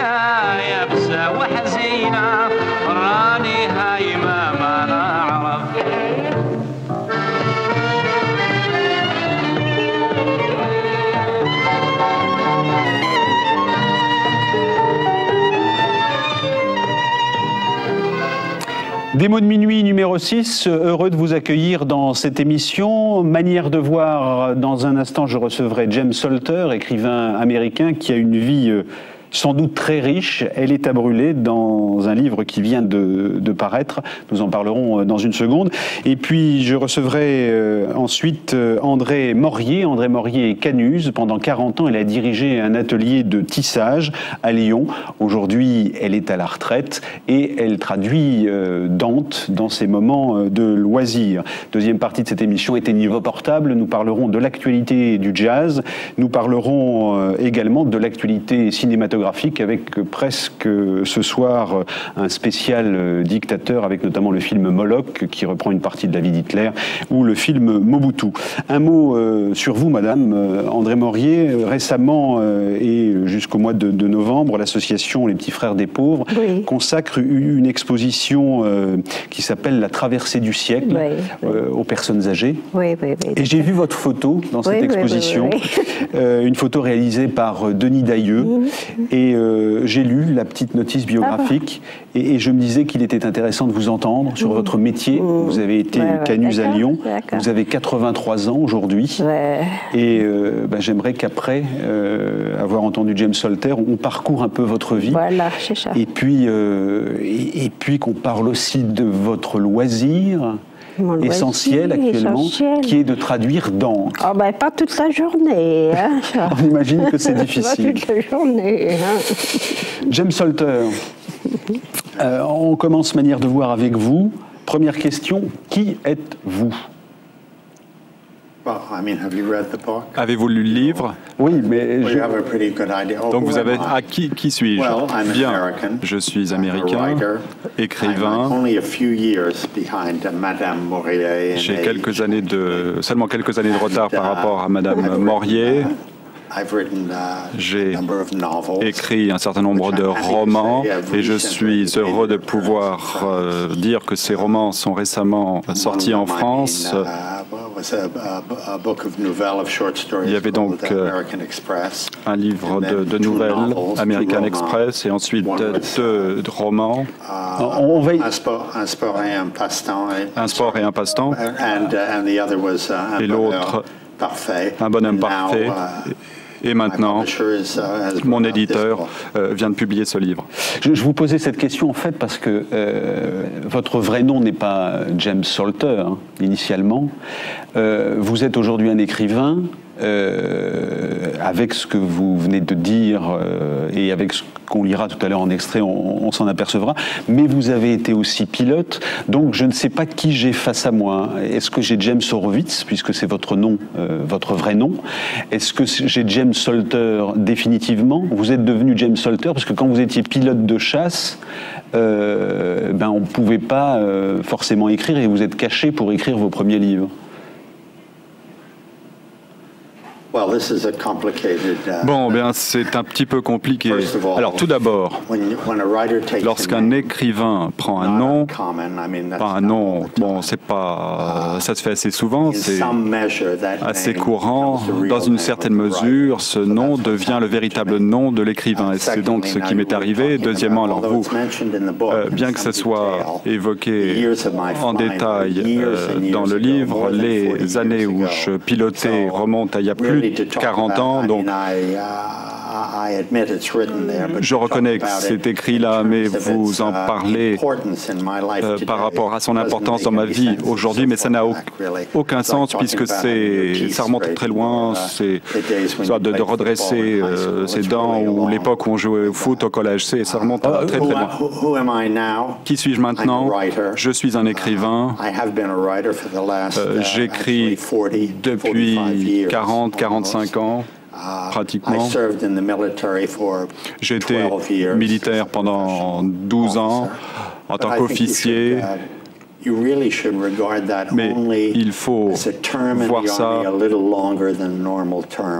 يابسة وحزينة راني هايمة ما نعرف Des mots de minuit numéro 6, heureux de vous accueillir dans cette émission. Manière de voir, dans un instant je recevrai James Salter, écrivain américain qui a une vie sans doute très riche. Elle est à brûler dans un livre qui vient de paraître. Nous en parlerons dans une seconde. Et puis je recevrai ensuite André Morier. André Morier est canuse. Pendant 40 ans, elle a dirigé un atelier de tissage à Lyon. Aujourd'hui, elle est à la retraite et elle traduit Dante dans ses moments de loisirs. Deuxième partie de cette émission était Niveau Portable. Nous parlerons de l'actualité du jazz. Nous parlerons également de l'actualité cinématographique avec presque ce soir un spécial dictateur avec notamment le film Moloch qui reprend une partie de la vie d'Hitler ou le film Mobutu. Un mot sur vous, madame André Morier. Récemment et jusqu'au mois de novembre, l'association Les Petits Frères des Pauvres consacre une exposition qui s'appelle La Traversée du siècle aux personnes âgées. Et j'ai vu votre photo dans cette exposition, une photo réalisée par Denis Dailleux. Et j'ai lu la petite notice biographique et je me disais qu'il était intéressant de vous entendre sur votre métier. Vous avez été canuse à Lyon, vous avez 83 ans aujourd'hui. Et j'aimerais qu'après avoir entendu James Salter, on parcourt un peu votre vie. Voilà, c'est ça. Et puis qu'on parle aussi de votre loisir. Essentiel actuellement, qui est de traduire Dante. Oh ben, pas toute la journée. Hein. On imagine que c'est difficile. Pas toute la journée. Hein. James Salter, on commence manière de voir avec vous. Première question, qui êtes-vous? Avez-vous lu le livre? Oui, mais donc vous avez... qui suis-je? Bien, je suis américain, écrivain. J'ai seulement quelques années de retard par rapport à Madame Morier. J'ai écrit un certain nombre de romans et je suis heureux de pouvoir dire que ces romans sont récemment sortis en France. Il y avait donc un livre de nouvelles, American Express, et ensuite deux romans. Un sport et un passe-temps. Et l'autre, Un bonhomme parfait. Et maintenant, mon éditeur vient de publier ce livre. Je vous posais cette question en fait parce que votre vrai nom n'est pas James Salter, hein, initialement. Vous êtes aujourd'hui un écrivain. Avec ce que vous venez de dire et avec ce qu'on lira tout à l'heure en extrait, on s'en apercevra. Mais vous avez été aussi pilote, donc je ne sais pas qui j'ai face à moi. Est-ce que j'ai James Horowitz, puisque c'est votre nom, votre vrai nom? Est-ce que j'ai James Salter définitivement? Vous êtes devenu James Salter parce que quand vous étiez pilote de chasse, on ne pouvait pas forcément écrire et vous êtes caché pour écrire vos premiers livres. Bon, bien, c'est un petit peu compliqué. Alors, tout d'abord, lorsqu'un écrivain prend un nom, pas un nom, bon, c'est pas, ça se fait assez souvent, c'est assez courant. Dans une certaine mesure, ce nom devient le véritable nom de l'écrivain. Et c'est donc ce qui m'est arrivé. Deuxièmement, alors vous, bien que ça soit évoqué en détail dans le livre, les années où je pilotais remontent à il y a plus de 40 ans, donc je reconnais que c'est écrit là, mais vous en parlez par rapport à son importance dans ma vie aujourd'hui, mais ça n'a aucun sens puisque ça remonte très loin, c'est de redresser ses dents ou l'époque où on jouait au foot au collège, ça remonte très très loin. Qui suis-je maintenant? Je suis un écrivain, j'écris depuis 40-45 ans. Pratiquement. J'ai été militaire pendant 12 ans en tant qu'officier Mais il faut voir ça.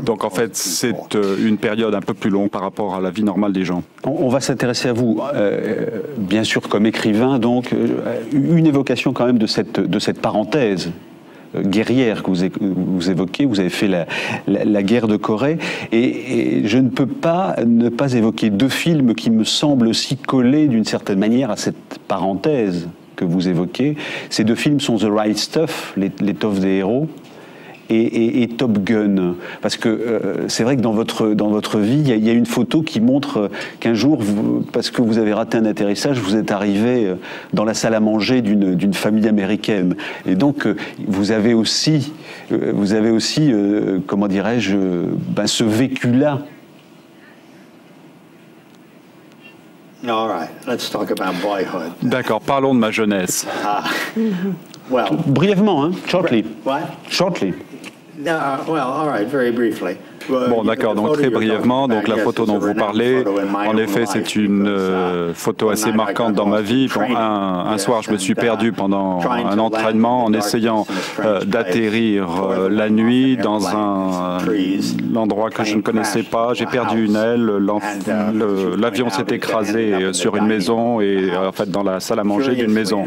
Donc en fait, c'est une période un peu plus longue par rapport à la vie normale des gens. On va s'intéresser à vous, bien sûr comme écrivain, donc une évocation quand même de cette parenthèse guerrière que vous évoquez. Vous avez fait la guerre de Corée, et je ne peux pas ne pas évoquer deux films qui me semblent aussi coller d'une certaine manière à cette parenthèse que vous évoquez. Ces deux films sont The Right Stuff, l'étoffe des héros, et Top Gun. Parce que c'est vrai que dans votre vie, il y a une photo qui montre qu'un jour, parce que vous avez raté un atterrissage, vous êtes arrivé dans la salle à manger d'une famille américaine. Et donc, vous avez aussi comment dirais-je, ce vécu-là. D'accord, parlons de ma jeunesse. Brièvement, hein, shortly. Shortly. Bon, d'accord, donc très brièvement, donc la photo dont vous parlez, en effet, c'est une photo assez marquante dans ma vie. Bon, un soir, je me suis perdu pendant un entraînement en essayant d'atterrir la nuit dans un endroit que je ne connaissais pas. J'ai perdu une aile, l'avion s'est écrasé sur une maison et en fait dans la salle à manger d'une maison.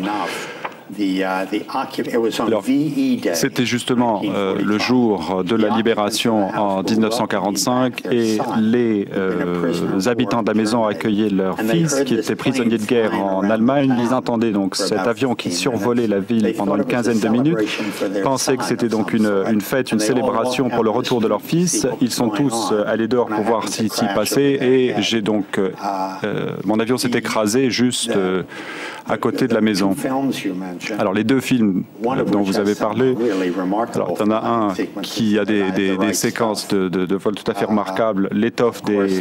C'était justement le jour de la libération en 1945 et les habitants de la maison accueillaient leur fils qui était prisonnier de guerre en Allemagne. Ils entendaient donc cet avion qui survolait la ville pendant une quinzaine de minutes, pensaient que c'était donc une fête, une célébration pour le retour de leur fils. Ils sont tous allés dehors pour voir ce qui s'y passait et j'ai donc mon avion s'est écrasé juste à côté de la maison. Alors les deux films dont vous avez parlé, alors il y en a un qui a des séquences de vol tout à fait remarquables, l'étoffe des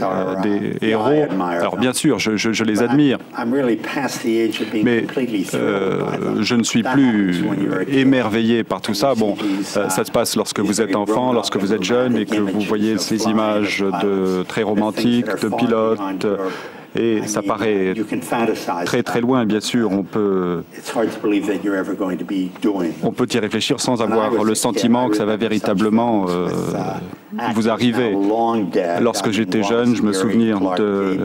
héros. Alors bien sûr, je les admire, mais je ne suis plus émerveillé par tout ça. Bon, ça se passe lorsque vous êtes enfant, lorsque vous êtes jeune et que vous voyez ces images très romantiques, de pilotes. Et ça paraît très très loin, bien sûr. On peut y réfléchir sans avoir le sentiment que ça va véritablement vous arriver. Lorsque j'étais jeune, je me souviens de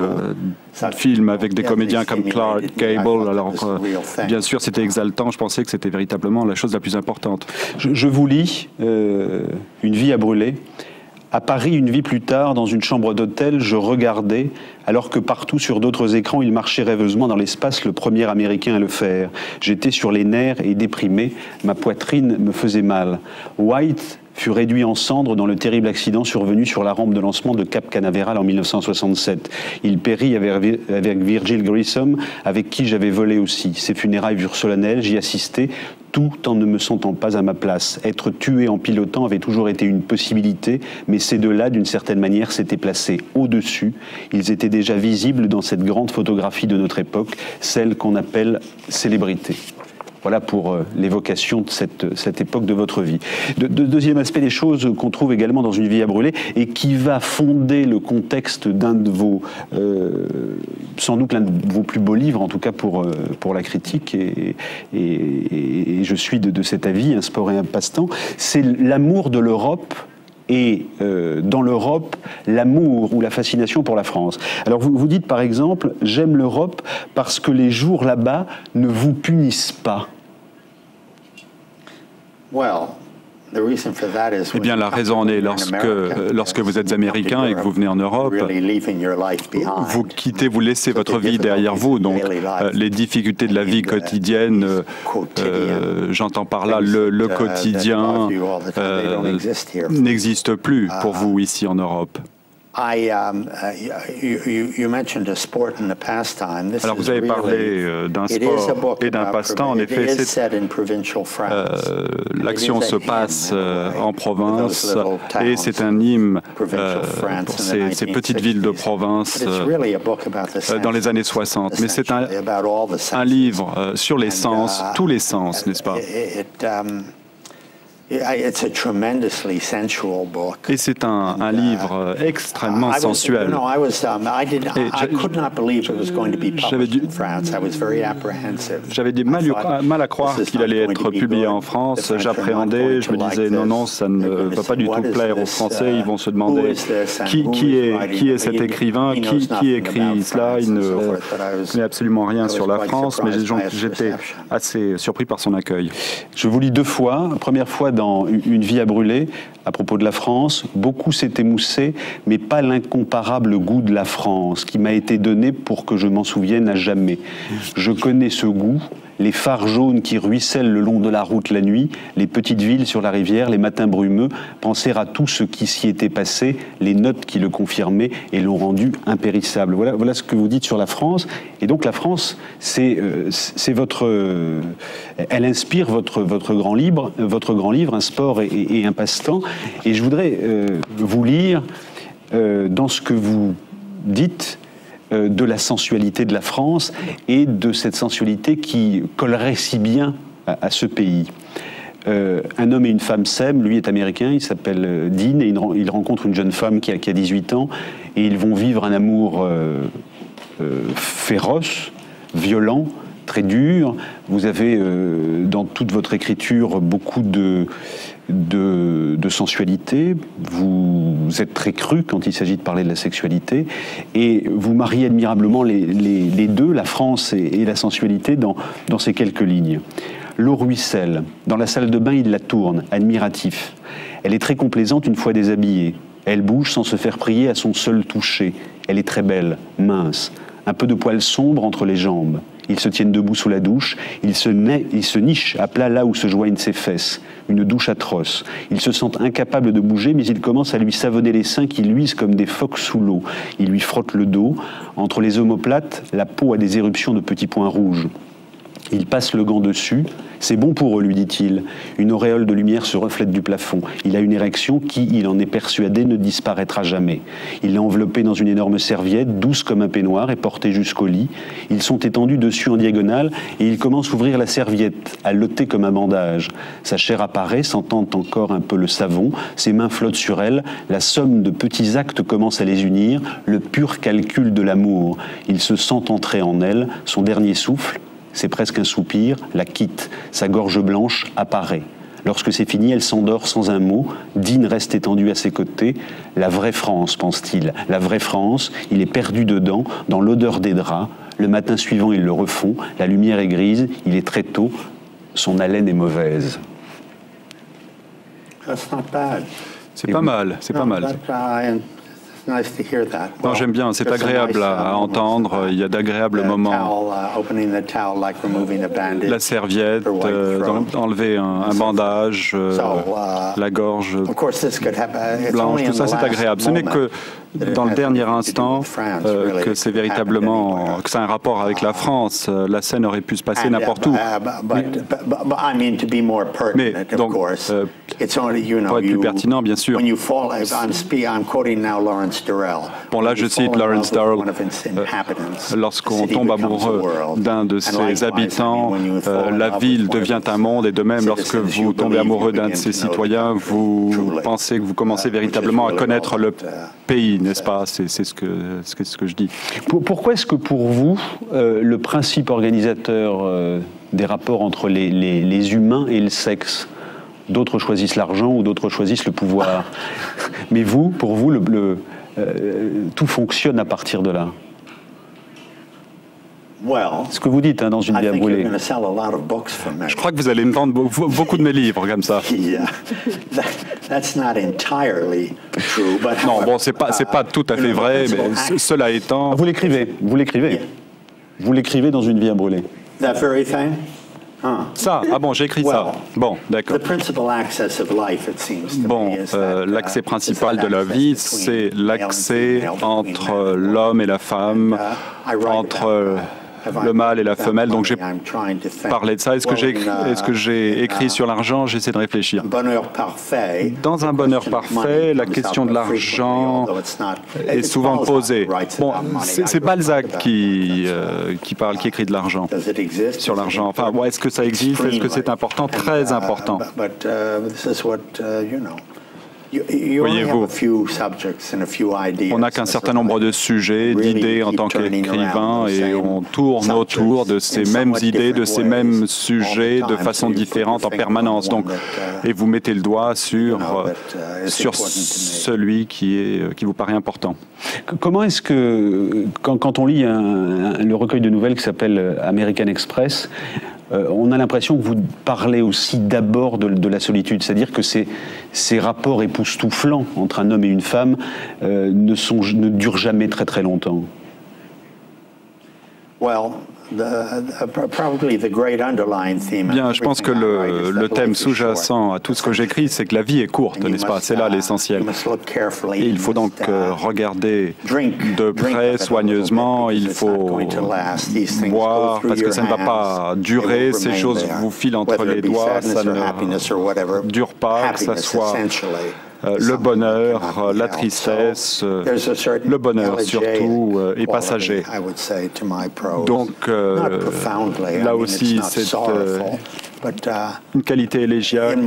films avec des comédiens comme Clark Gable. Alors, bien sûr, c'était exaltant. Je pensais que c'était véritablement la chose la plus importante. Je vous lis Une vie à brûler. À Paris, une vie plus tard, dans une chambre d'hôtel, je regardais, alors que partout sur d'autres écrans, il marchait rêveusement dans l'espace, le premier Américain à le faire. J'étais sur les nerfs et déprimé, ma poitrine me faisait mal. White fut réduit en cendres dans le terrible accident survenu sur la rampe de lancement de Cap Canaveral en 1967. Il périt avec Virgil Grissom, avec qui j'avais volé aussi. Ses funérailles furent solennelles, j'y assistais, tout en ne me sentant pas à ma place. Être tué en pilotant avait toujours été une possibilité, mais ces deux-là, d'une certaine manière, s'étaient placés au-dessus. Ils étaient déjà visibles dans cette grande photographie de notre époque, celle qu'on appelle célébrité. Voilà pour l'évocation de cette époque de votre vie. Deuxième aspect des choses qu'on trouve également dans Une vie à brûler et qui va fonder le contexte d'un de vos, sans doute l'un de vos plus beaux livres, en tout cas pour la critique, et je suis de cet avis, un sport et un passe-temps, c'est l'amour de l'Europe. Et dans l'Europe, l'amour ou la fascination pour la France. Alors vous dites par exemple, j'aime l'Europe parce que les jours là-bas ne vous punissent pas. Eh bien, la raison en est lorsque vous êtes américain et que vous venez en Europe, vous laissez votre vie derrière vous. Donc, les difficultés de la vie quotidienne, j'entends par là le quotidien, n'existe plus pour vous ici en Europe. Alors vous avez parlé d'un sport et d'un passe-temps. En effet, l'action se passe en province et c'est un hymne pour ces petites villes de province dans les années 60. Mais c'est un livre sur les sens, tous les sens, n'est-ce pas? Et c'est un livre extrêmement sensuel. J'avais du mal à croire qu'il allait être publié en France. J'appréhendais, je me disais non, ça ne va pas du tout plaire aux Français. Ils vont se demander qui est cet écrivain, qui écrit cela. Il ne connaît absolument rien sur la France, mais j'étais assez surpris par son accueil. Je vous lis 2 fois. Première fois dans Une vie à brûler, à propos de la France. Beaucoup s'est émoussé, mais pas l'incomparable goût de la France qui m'a été donné pour que je m'en souvienne à jamais. Je connais ce goût, les phares jaunes qui ruissellent le long de la route la nuit, les petites villes sur la rivière, les matins brumeux, penser à tout ce qui s'y était passé, les notes qui le confirmaient et l'ont rendu impérissable. Voilà ce que vous dites sur la France. Et donc la France, c'est votre... elle inspire votre grand livre, Un sport et un passe-temps. Et je voudrais vous lire dans ce que vous dites de la sensualité de la France et de cette sensualité qui collerait si bien à ce pays. Un homme et une femme s'aiment, lui est américain, il s'appelle Dean, et il rencontre une jeune femme qui a 18 ans, et ils vont vivre un amour féroce, violent, très dur. Vous avez dans toute votre écriture beaucoup de sensualité, vous êtes très cru quand il s'agit de parler de la sexualité, et vous mariez admirablement les deux, la France et la sensualité, dans ces quelques lignes. L'eau ruisselle. Dans la salle de bain, il la tourne, admiratif. Elle est très complaisante une fois déshabillée. Elle bouge sans se faire prier à son seul toucher. Elle est très belle, mince, un peu de poils sombres entre les jambes. Ils se tiennent debout sous la douche, ils se nichent à plat là où se joignent ses fesses. Une douche atroce. Ils se sentent incapables de bouger, mais il commence à lui savonner les seins qui luisent comme des phoques sous l'eau. Il lui frotte le dos. Entre les omoplates, la peau a des éruptions de petits points rouges. Il passe le gant dessus. C'est bon pour eux, lui dit-il. Une auréole de lumière se reflète du plafond. Il a une érection qui, il en est persuadé, ne disparaîtra jamais. Il l'a enveloppée dans une énorme serviette, douce comme un peignoir et portée jusqu'au lit. Ils sont étendus dessus en diagonale et il commence à ouvrir la serviette, à l'ôter comme un bandage. Sa chair apparaît, sentant encore un peu le savon. Ses mains flottent sur elle. La somme de petits actes commence à les unir. Le pur calcul de l'amour. Il se sent entrer en elle. Son dernier souffle, c'est presque un soupir, la quitte. Sa gorge blanche apparaît. Lorsque c'est fini, elle s'endort sans un mot. Dean reste étendu à ses côtés. La vraie France, pense-t-il. La vraie France, il est perdu dedans, dans l'odeur des draps. Le matin suivant, ils le refont. La lumière est grise, il est très tôt. Son haleine est mauvaise. C'est pas mal, c'est pas mal. Non, j'aime bien, c'est agréable à entendre, il y a d'agréables moments. La serviette, enlever un bandage, la gorge blanche, tout ça c'est agréable. Ce n'est que dans le dernier instant que c'est véritablement, que ça a un rapport avec la France. La scène aurait pu se passer n'importe où. Mais donc, pour être plus pertinent, bien sûr. Bon, là, je cite Lawrence Durrell. Lorsqu'on tombe amoureux d'un de ses habitants, la ville devient un monde, et de même, lorsque vous tombez amoureux d'un de ses citoyens, vous pensez que vous commencez véritablement à connaître le pays, n'est-ce pas? C'est ce que je dis. Pourquoi est-ce que pour vous, le principe organisateur des rapports entre les humains et le sexe, d'autres choisissent l'argent ou d'autres choisissent le pouvoir, mais vous, pour vous, tout fonctionne à partir de là? Ce que vous dites dans Une vie à brûler. Je crois que vous allez me vendre beaucoup de mes livres comme ça. Non, bon, c'est pas tout à fait vrai, mais cela étant... Vous l'écrivez dans Une vie à brûler. Ça, ah bon, j'ai écrit ça. Bon, d'accord. Bon, l'accès principal de la vie, c'est l'accès entre l'homme et la femme, entre le mâle et la femelle. Donc j'ai parlé de ça. Est-ce que j'ai écrit sur l'argent? J'essaie de réfléchir. Dans un bonheur parfait, la question de l'argent est souvent posée. Bon, c'est Balzac qui écrit de l'argent, sur l'argent. Enfin, est-ce que ça existe? Est-ce que c'est important? Très important. Voyez-vous, on n'a qu'un certain nombre de sujets, d'idées en tant qu'écrivain, et on tourne autour de ces mêmes idées, de ces mêmes sujets de façon différente en permanence. Donc, et vous mettez le doigt sur celui qui vous paraît important. Comment est-ce que, quand on lit le recueil de nouvelles qui s'appelle American Express, on a l'impression que vous parlez aussi d'abord de la solitude, c'est-à-dire que ces rapports époustouflants entre un homme et une femme ne durent jamais très très longtemps. Bien, je pense que le thème sous-jacent à tout ce que j'écris, c'est que la vie est courte, n'est-ce pas? C'est là l'essentiel. Et il faut donc regarder de près, soigneusement, il faut boire, parce que ça ne va pas durer, ces choses vous filent entre les doigts, ça ne dure pas, que ça soit le bonheur, la tristesse, le bonheur surtout est passager. Donc là aussi, c'est une qualité élégiaque.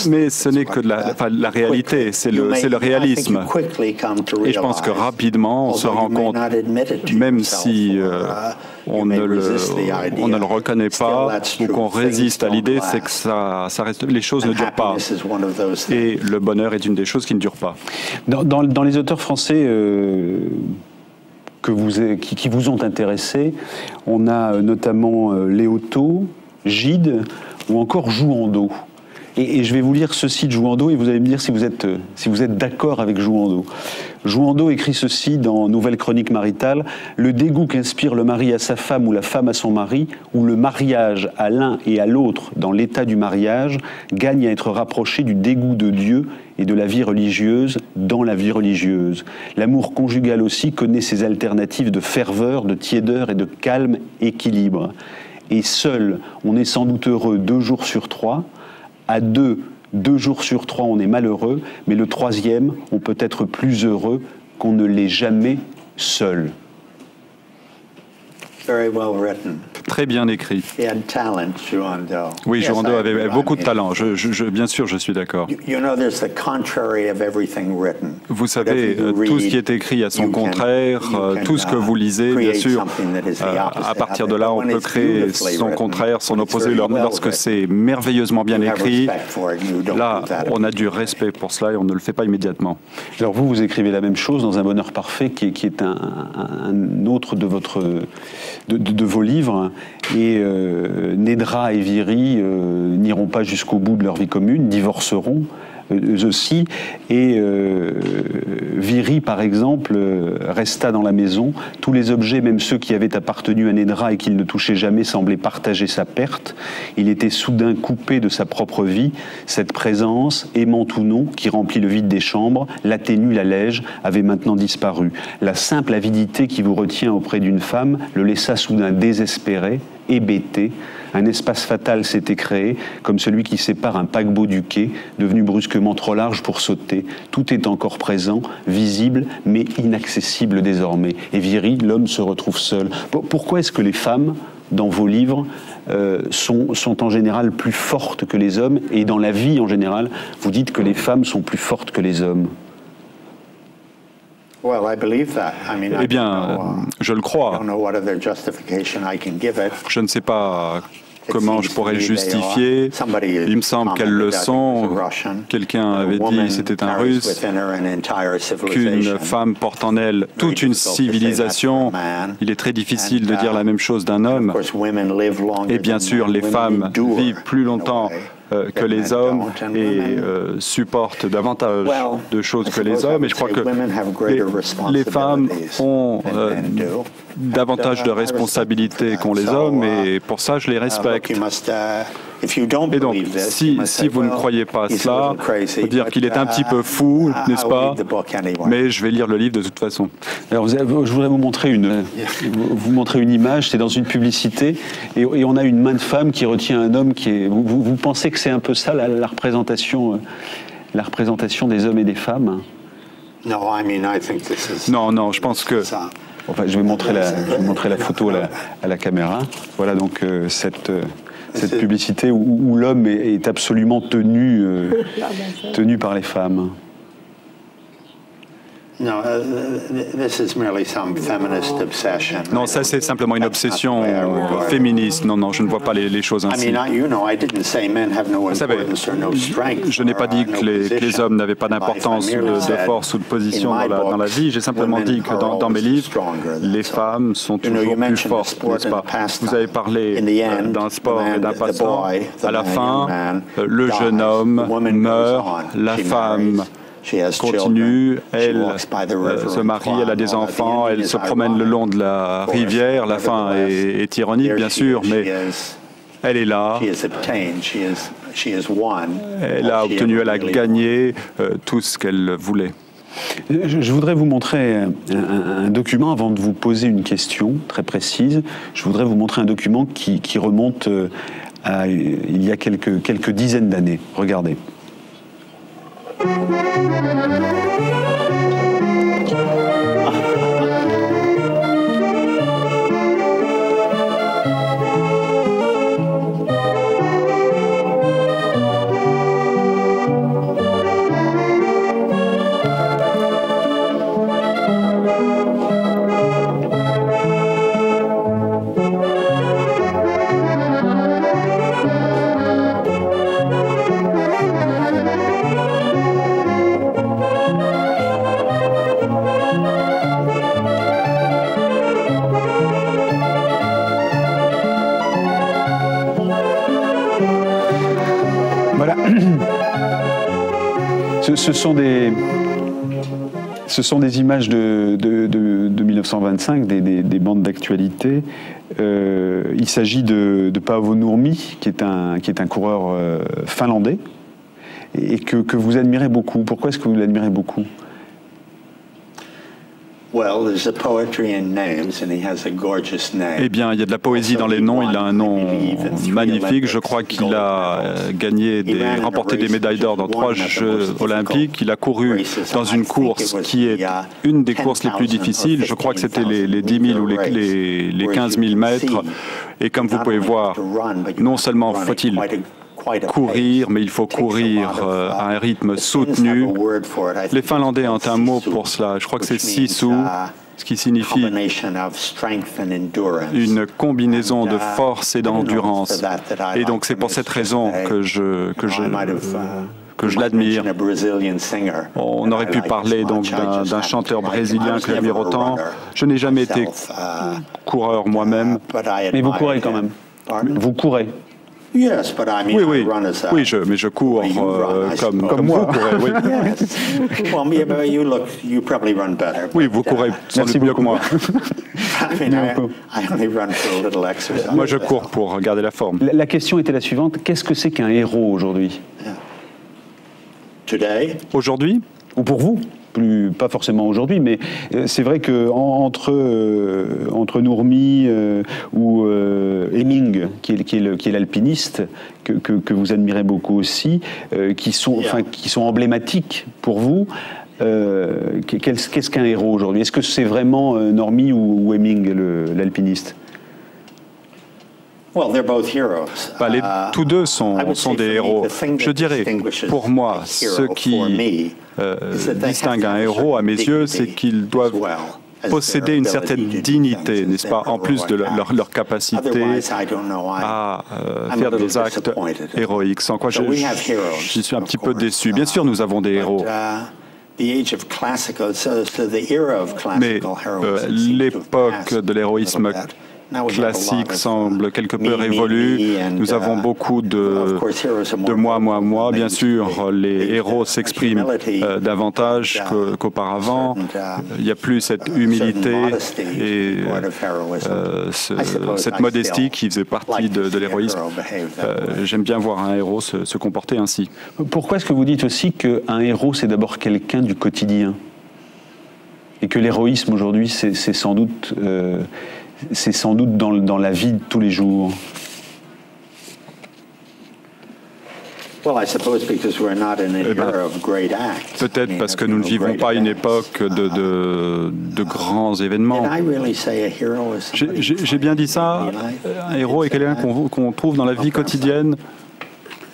Mais ce n'est que de la réalité, c'est le réalisme. Et je pense que rapidement, on se rend compte, même si on ne le reconnaît pas ou qu'on résiste à l'idée, c'est que ça reste, les choses ne durent pas. Et le bonheur est une des choses qui ne durent pas. Dans les auteurs français qui vous ont intéressé, on a notamment Léoto, Gide ou encore Jouhandeau. Et je vais vous lire ceci de Jouhandeau et vous allez me dire si vous êtes d'accord avec Jouhandeau. Jouhandeau écrit ceci dans Nouvelle Chronique maritale: le dégoût qu'inspire le mari à sa femme ou la femme à son mari, ou le mariage à l'un et à l'autre dans l'état du mariage, gagne à être rapproché du dégoût de Dieu et de la vie religieuse dans la vie religieuse. L'amour conjugal aussi connaît ses alternatives de ferveur, de tiédeur et de calme équilibre. Et seul, on est sans doute heureux 2 jours sur 3, à 2 jours sur 3, on est malheureux, mais le 3e, on peut être plus heureux qu'on ne l'est jamais seul. Très bien écrit. Oui, Jouhandeau avait beaucoup de talent. Bien sûr, je suis d'accord. Vous savez, tout ce qui est écrit a son contraire, tout ce que vous lisez, bien sûr, à partir de là, on peut créer son contraire, son opposé. Lorsque c'est merveilleusement bien écrit, là, on a du respect pour cela et on ne le fait pas immédiatement. Alors vous écrivez la même chose dans Un bonheur parfait, qui est un autre de vos livres. Et Nedra et Viry n'iront pas jusqu'au bout de leur vie commune, divorceront eux aussi. Et Viry, par exemple, resta dans la maison. Tous les objets, même ceux qui avaient appartenu à Nedra et qu'il ne touchait jamais, semblaient partager sa perte. Il était soudain coupé de sa propre vie. Cette présence, aimante ou non, qui remplit le vide des chambres, l'atténue, l'allège, avait maintenant disparu. La simple avidité qui vous retient auprès d'une femme le laissa soudain désespéré, hébété. Un espace fatal s'était créé, comme celui qui sépare un paquebot du quai, devenu brusquement trop large pour sauter. Tout est encore présent, visible, mais inaccessible désormais. Et Viry, l'homme se retrouve seul. Pourquoi est-ce que les femmes, dans vos livres, sont en général plus fortes que les hommes? Et dans la vie en général, vous dites que les femmes sont plus fortes que les hommes. Eh bien, je le crois. Je ne sais pas comment je pourrais le justifier. Il me semble qu'elles le sont. Quelqu'un avait dit, c'était un Russe, qu'une femme porte en elle toute une civilisation. Il est très difficile de dire la même chose d'un homme. Et bien sûr, les femmes vivent plus longtemps que les hommes et supportent davantage de choses que les hommes. Et je crois que les femmes ont davantage de responsabilités qu'ont les hommes, et pour ça, je les respecte. Et donc, si vous ne croyez pas à cela, il faut dire qu'il est un petit peu fou, n'est-ce pas? Mais je vais lire le livre de toute façon. Alors, je voudrais vous montrer une image, c'est dans une publicité, et on a une main de femme qui retient un homme qui est... Vous pensez que c'est un peu ça, la représentation des hommes et des femmes? Non, je pense que... Enfin, je vais montrer la photo à la caméra. Voilà donc cette publicité où l'homme est absolument tenu par les femmes. Non, ça c'est simplement une obsession féministe. Non, je ne vois pas les choses ainsi. Vous savez, je n'ai pas dit que les hommes n'avaient pas d'importance, de force ou de position dans la vie. J'ai simplement dit que dans mes livres, les femmes sont toujours plus fortes, n'est-ce pas? Vous avez parlé d'un sport et d'un passe-temps. À la fin, le jeune homme meurt, la femme continue, elle se marie, elle a des enfants, elle se promène le long de la rivière. La fin est ironique, bien sûr, mais elle est là. Elle a obtenu, elle a gagné tout ce qu'elle voulait. Je voudrais vous montrer un document avant de vous poser une question très précise. Je voudrais vous montrer un document qui remonte à il y a quelques dizaines d'années. Regardez. Voilà. Ce sont des images de 1925, des bandes d'actualité. Il s'agit de Paavo Nurmi, qui est un coureur finlandais, et que vous admirez beaucoup. Pourquoi est-ce que vous l'admirez beaucoup? Eh bien, il y a de la poésie dans les noms. Il a un nom magnifique. Je crois qu'il a remporté des médailles d'or dans 3 Jeux olympiques. Il a couru dans une course qui est une des courses les plus difficiles. Je crois que c'était les 10 000 ou les 15 000 mètres. Et comme vous pouvez voir, non seulement faut-il courir, mais il faut courir à un rythme soutenu. Les Finlandais ont un mot pour cela, je crois que c'est sisu, ce qui signifie une combinaison de force et d'endurance. Et donc c'est pour cette raison que je l'admire. On aurait pu parler donc d'un chanteur brésilien que j'admire autant. Je n'ai jamais été coureur moi-même. Mais vous courez quand même. Vous courez. Oui, mais je cours comme moi. Vous courez, oui, vous courez sans doute mieux que moi. Moi, je cours pour garder la forme. La question était la suivante. Qu'est-ce que c'est qu'un héros aujourd'hui? Aujourd'hui? Ou pour vous? Pas forcément aujourd'hui, mais c'est vrai que entre Nurmi ou Hemming, qui est l'alpiniste que vous admirez beaucoup aussi, qui sont emblématiques pour vous. Qu'est-ce qu'un héros aujourd'hui? Est-ce que c'est vraiment Nurmi ou Hemming, l'alpiniste? Tous deux sont des héros. Je dirais, pour moi, ce qui distingue un héros à mes yeux, c'est qu'ils doivent posséder une certaine dignité, n'est-ce pas, en plus de leur capacité à faire des actes héroïques, sans quoi je suis un petit peu déçu. Bien sûr, nous avons des héros. Mais l'époque de l'héroïsme classique semble quelque peu révolu. Nous avons beaucoup de moi. Bien sûr, les héros s'expriment davantage qu'auparavant. Il n'y a plus cette humilité et cette modestie qui faisait partie de l'héroïsme. J'aime bien voir un héros se comporter ainsi. Pourquoi est-ce que vous dites aussi qu'un héros, c'est d'abord quelqu'un du quotidien? Et que l'héroïsme aujourd'hui, c'est sans doute dans la vie de tous les jours? Peut-être parce que nous ne vivons pas une époque de grands événements. J'ai bien dit ça. Un héros est quelqu'un qu'on trouve dans la vie quotidienne.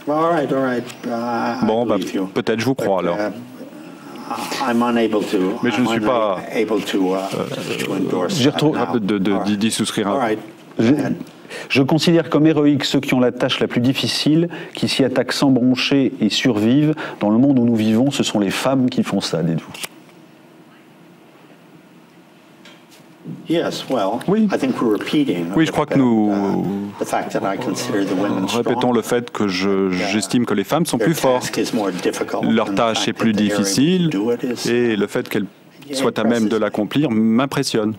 Bon, peut-être je vous crois alors. Mais je ne suis pas d'y souscrire. Je considère comme héroïques ceux qui ont la tâche la plus difficile, qui s'y attaquent sans broncher et survivent. Dans le monde où nous vivons, ce sont les femmes qui font ça, dites-vous. Oui, je crois que nous répétons le fait que j'estime que les femmes sont plus fortes. Leur tâche est plus difficile et le fait qu'elles soient à même de l'accomplir m'impressionne.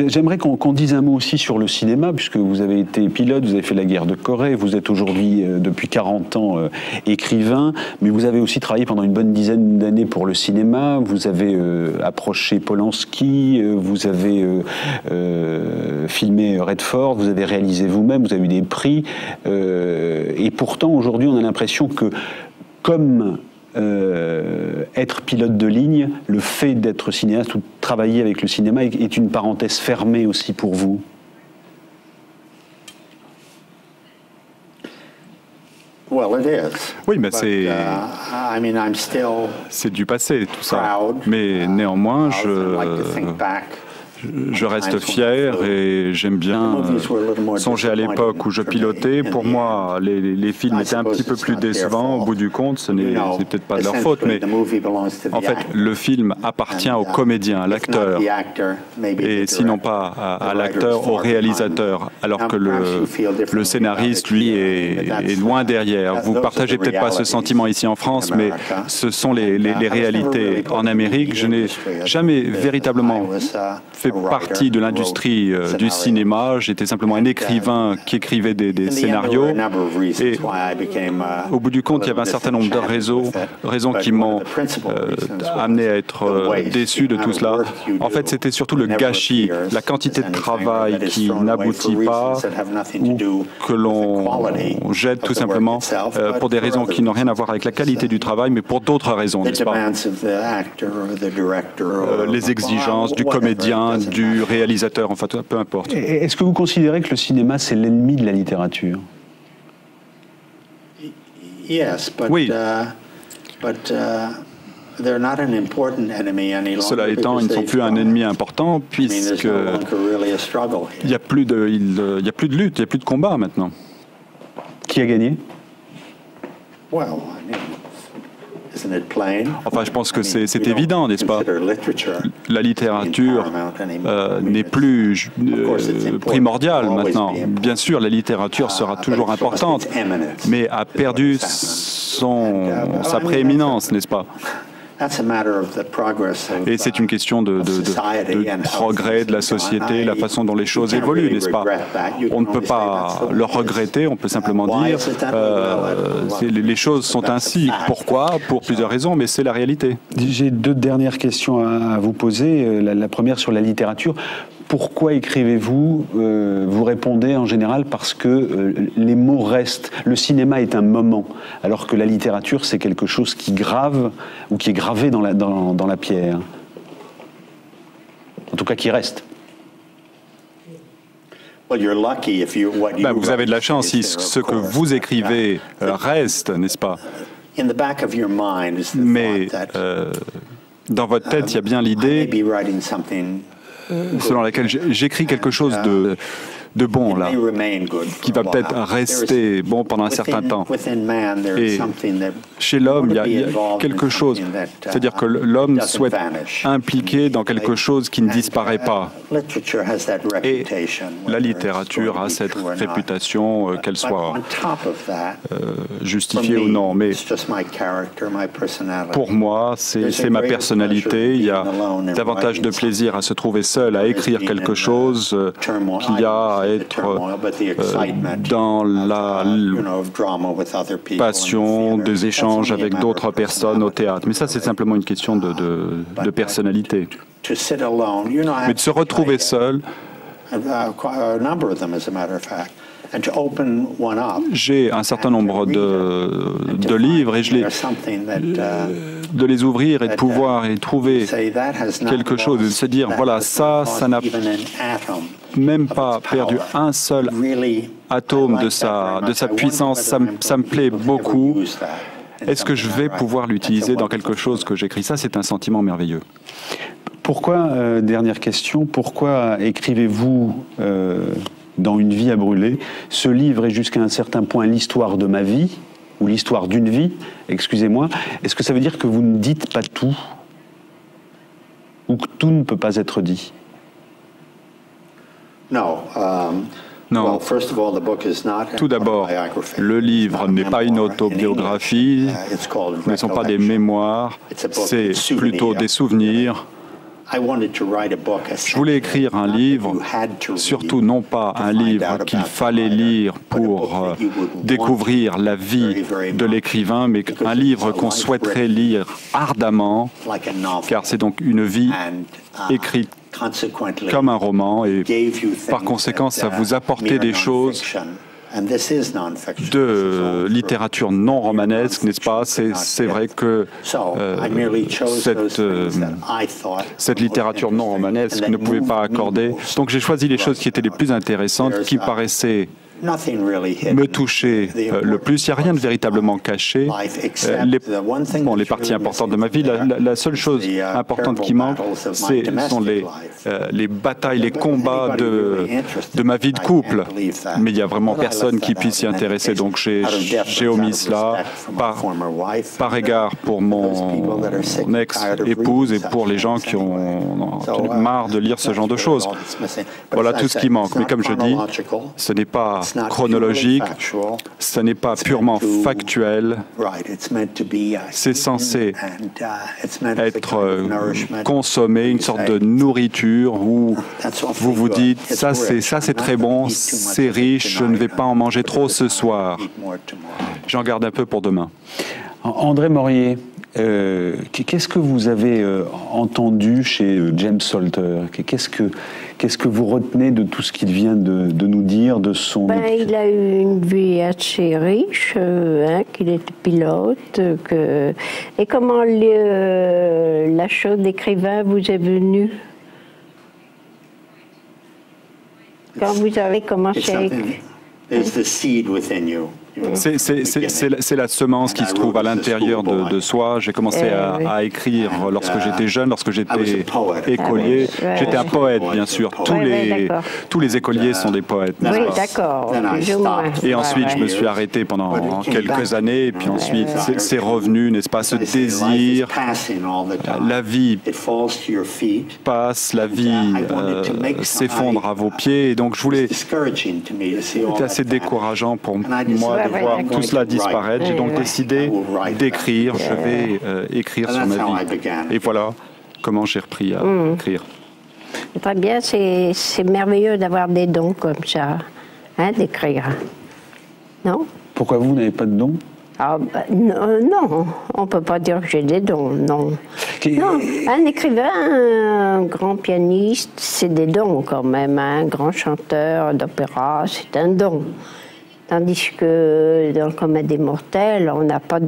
J'aimerais qu'on dise un mot aussi sur le cinéma, puisque vous avez été pilote, vous avez fait la guerre de Corée, vous êtes aujourd'hui, depuis 40 ans, écrivain, mais vous avez aussi travaillé pendant une bonne dizaine d'années pour le cinéma, vous avez approché Polanski, vous avez filmé Redford, vous avez réalisé vous-même, vous avez eu des prix, et pourtant aujourd'hui on a l'impression que, comme être pilote de ligne, le fait d'être cinéaste ou de travailler avec le cinéma est une parenthèse fermée aussi pour vous? Oui, mais c'est du passé tout ça. Mais néanmoins, je reste fier et j'aime bien songer à l'époque où je pilotais. Pour moi, les films étaient un petit peu plus décevants. Au bout du compte, c'est peut-être pas de leur faute, mais en fait, le film appartient au comédien, à l'acteur, et sinon pas à l'acteur, au réalisateur, alors que le scénariste, lui, est loin derrière. Vous partagez peut-être pas ce sentiment ici en France, mais ce sont les réalités. En Amérique, je n'ai jamais véritablement fait partie de l'industrie du cinéma. J'étais simplement un écrivain qui écrivait des scénarios. Et au bout du compte, il y avait un certain nombre de raisons qui m'ont amené à être déçu de tout cela. En fait, c'était surtout le gâchis, la quantité de travail qui n'aboutit pas ou que l'on jette tout simplement pour des raisons qui n'ont rien à voir avec la qualité du travail, mais pour d'autres raisons, n'est-ce pas? Les exigences du comédien, du réalisateur, enfin peu importe. Est-ce que vous considérez que le cinéma, c'est l'ennemi de la littérature? Oui. Cela étant, ils ne sont plus un ennemi important puisqu'il n'y a plus de lutte, il n'y a plus de combat maintenant. Qui a gagné? Enfin, je pense que c'est évident, n'est-ce pas? La littérature n'est plus primordiale maintenant. Bien sûr, la littérature sera toujours importante, mais a perdu sa prééminence, n'est-ce pas? Et c'est une question de progrès de la société, la façon dont les choses évoluent, n'est-ce pas? On ne peut pas le regretter, on peut simplement dire les choses sont ainsi. Pourquoi? Pour plusieurs raisons, mais c'est la réalité. J'ai deux dernières questions à vous poser. La première sur la littérature. Pourquoi écrivez-vous? Vous répondez en général parce que les mots restent. Le cinéma est un moment, alors que la littérature, c'est quelque chose qui grave ou qui est gravé dans la pierre. En tout cas, qui reste. Vous avez de la chance si ce que vous écrivez reste, n'est-ce pas? Mais dans votre tête, il y a bien l'idée selon laquelle j'écris quelque chose de bon là, qui va peut-être rester bon pendant un certain temps. Et chez l'homme, il y a quelque chose, c'est-à-dire que l'homme souhaite impliquer dans quelque chose qui ne disparaît pas. Et la littérature a cette réputation, qu'elle soit justifiée ou non. Mais pour moi, c'est ma personnalité. Il y a davantage de plaisir à se trouver seul, à écrire quelque chose, qu'il y a à être dans la passion des échanges avec d'autres personnes au théâtre. Mais ça, c'est simplement une question de personnalité. Mais de se retrouver seul, j'ai un certain nombre de livres et de les ouvrir et de pouvoir y trouver quelque chose, et de se dire, voilà, ça n'a même pas perdu un seul atome de sa puissance, ça me plaît beaucoup. Est-ce que je vais pouvoir l'utiliser dans quelque chose que j'écris? Ça, c'est un sentiment merveilleux. Pourquoi, dernière question, pourquoi écrivez-vous dans Une vie à brûler? Ce livre est jusqu'à un certain point l'histoire de ma vie, ou l'histoire d'une vie, excusez-moi. Est-ce que ça veut dire que vous ne dites pas tout? Ou que tout ne peut pas être dit? Non. Tout d'abord, le livre n'est pas une autobiographie, ce ne sont pas des mémoires, c'est plutôt des souvenirs. Je voulais écrire un livre, surtout non pas un livre qu'il fallait lire pour découvrir la vie de l'écrivain, mais un livre qu'on souhaiterait lire ardemment, car c'est donc une vie écrite comme un roman, et par conséquent, ça vous apportait des choses de littérature non romanesque, n'est-ce pas? C'est vrai que cette littérature non romanesque ne pouvait pas accorder. Donc j'ai choisi les choses qui étaient les plus intéressantes, qui paraissaient me toucher le plus. Il n'y a rien de véritablement caché. Les parties importantes de ma vie, la seule chose importante qui manque, ce sont les batailles, les combats de ma vie de couple. Mais il n'y a vraiment personne qui puisse s'y intéresser. Donc j'ai omis cela par égard pour mon ex-épouse et pour les gens qui ont marre de lire ce genre de choses. Voilà tout ce qui manque. Mais comme je dis, ce n'est pas chronologique, ce n'est pas purement factuel, c'est censé être consommé, une sorte de nourriture où vous vous dites, ça c'est très bon, c'est riche, je ne vais pas en manger trop ce soir. J'en garde un peu pour demain. André Maurier, qu'est-ce que vous avez entendu chez James Salter? Qu'est-ce que vous retenez de tout ce qu'il vient de nous dire, de son... Il a eu une vie assez riche, qu'il était pilote. Et comment la chose d'écrivain vous est venue? Quand vous avez commencé à écrire? C'est la semence qui se trouve à l'intérieur de soi. J'ai commencé à écrire lorsque j'étais jeune, lorsque j'étais écolier. J'étais un poète, bien sûr. Tous les écoliers sont des poètes. Oui, d'accord. Et ensuite, je me suis arrêté pendant quelques années. Et puis ensuite, c'est revenu, n'est-ce pas, ce désir. La vie passe, la vie s'effondre à vos pieds. Et donc, c'était assez décourageant pour moi de voir tout cela disparaître. J'ai donc décidé d'écrire. Je vais écrire sur ma vie. Et voilà comment j'ai repris à écrire. Très bien, c'est merveilleux d'avoir des dons comme ça, d'écrire. Non? Pourquoi vous n'avez pas de dons? Non, on ne peut pas dire que j'ai des dons, non. Non, un écrivain, un grand pianiste, c'est des dons quand même. Un grand chanteur d'opéra, c'est un don. Tandis que dans le commun des mortels, on n'a pas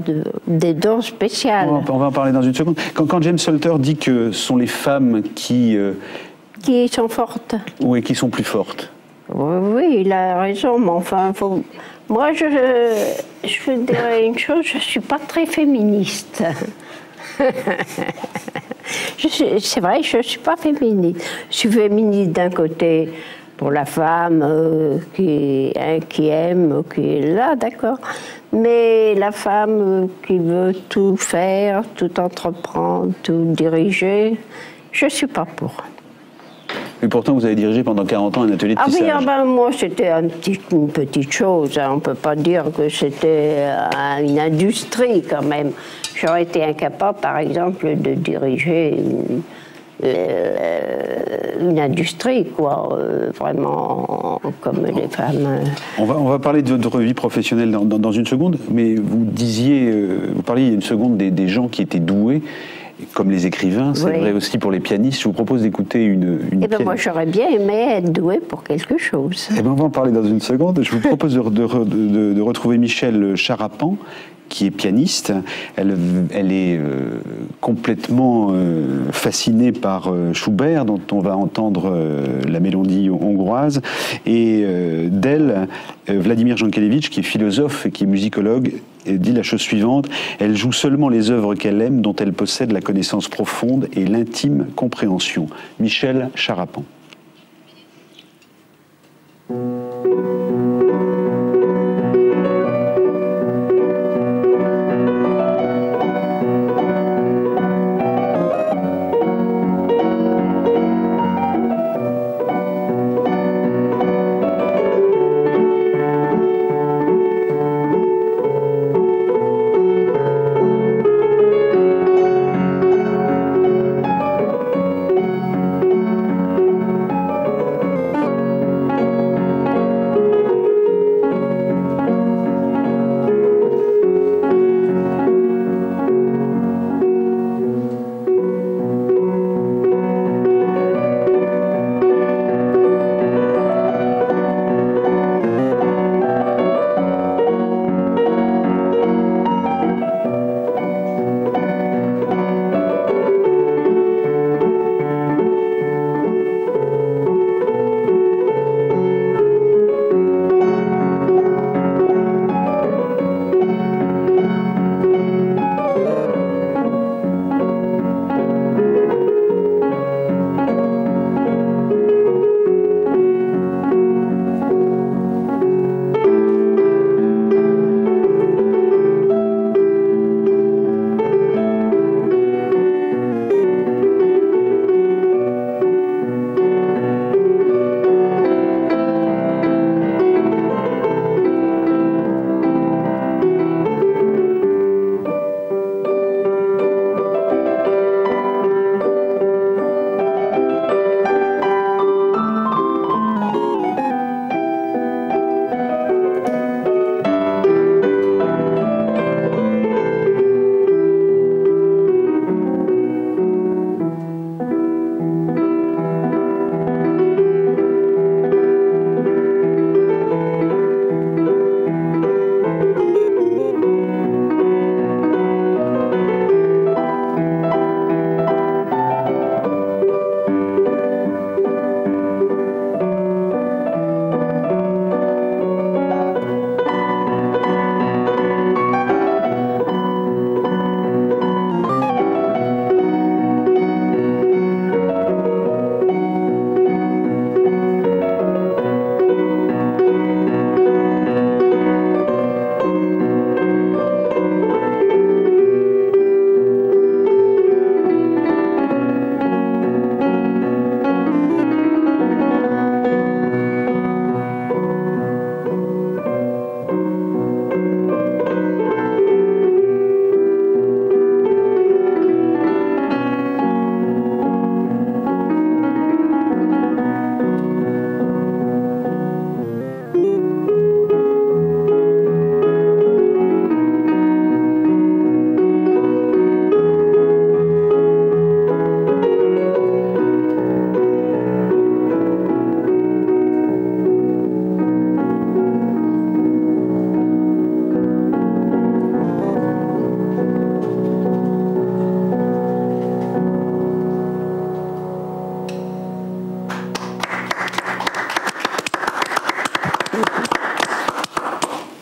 des dons spéciaux. On va en parler dans une seconde. Quand James Salter dit que ce sont les femmes qui sont fortes. Oui, qui sont plus fortes. Oui, il a raison, mais enfin, moi, je vous dirais une chose, je ne suis pas très féministe. C'est vrai, je ne suis pas féministe. Je suis féministe d'un côté pour la femme qui aime, qui est là, d'accord. Mais la femme qui veut tout faire, tout entreprendre, tout diriger, je ne suis pas pour. Mais pourtant, vous avez dirigé pendant 40 ans un atelier de tissage. Ah oui, moi, c'était une petite chose. Hein. On ne peut pas dire que c'était une industrie, quand même. J'aurais été incapable, par exemple, de diriger une industrie, quoi, vraiment comme les femmes. On va parler de votre vie professionnelle dans une seconde, mais vous parliez il y a une seconde des gens qui étaient doués, comme les écrivains, c'est vrai aussi pour les pianistes. Je vous propose d'écouter une moi, j'aurais bien aimé être douée pour quelque chose. On va en parler dans une seconde. Je vous propose de retrouver Michel Charapan, qui est pianiste. Elle est complètement fascinée par Schubert, dont on va entendre la mélodie hongroise, et d'elle, Vladimir Jankélévitch, qui est philosophe et qui est musicologue, dit la chose suivante: elle joue seulement les œuvres qu'elle aime, dont elle possède la connaissance profonde et l'intime compréhension. Michel Charapan.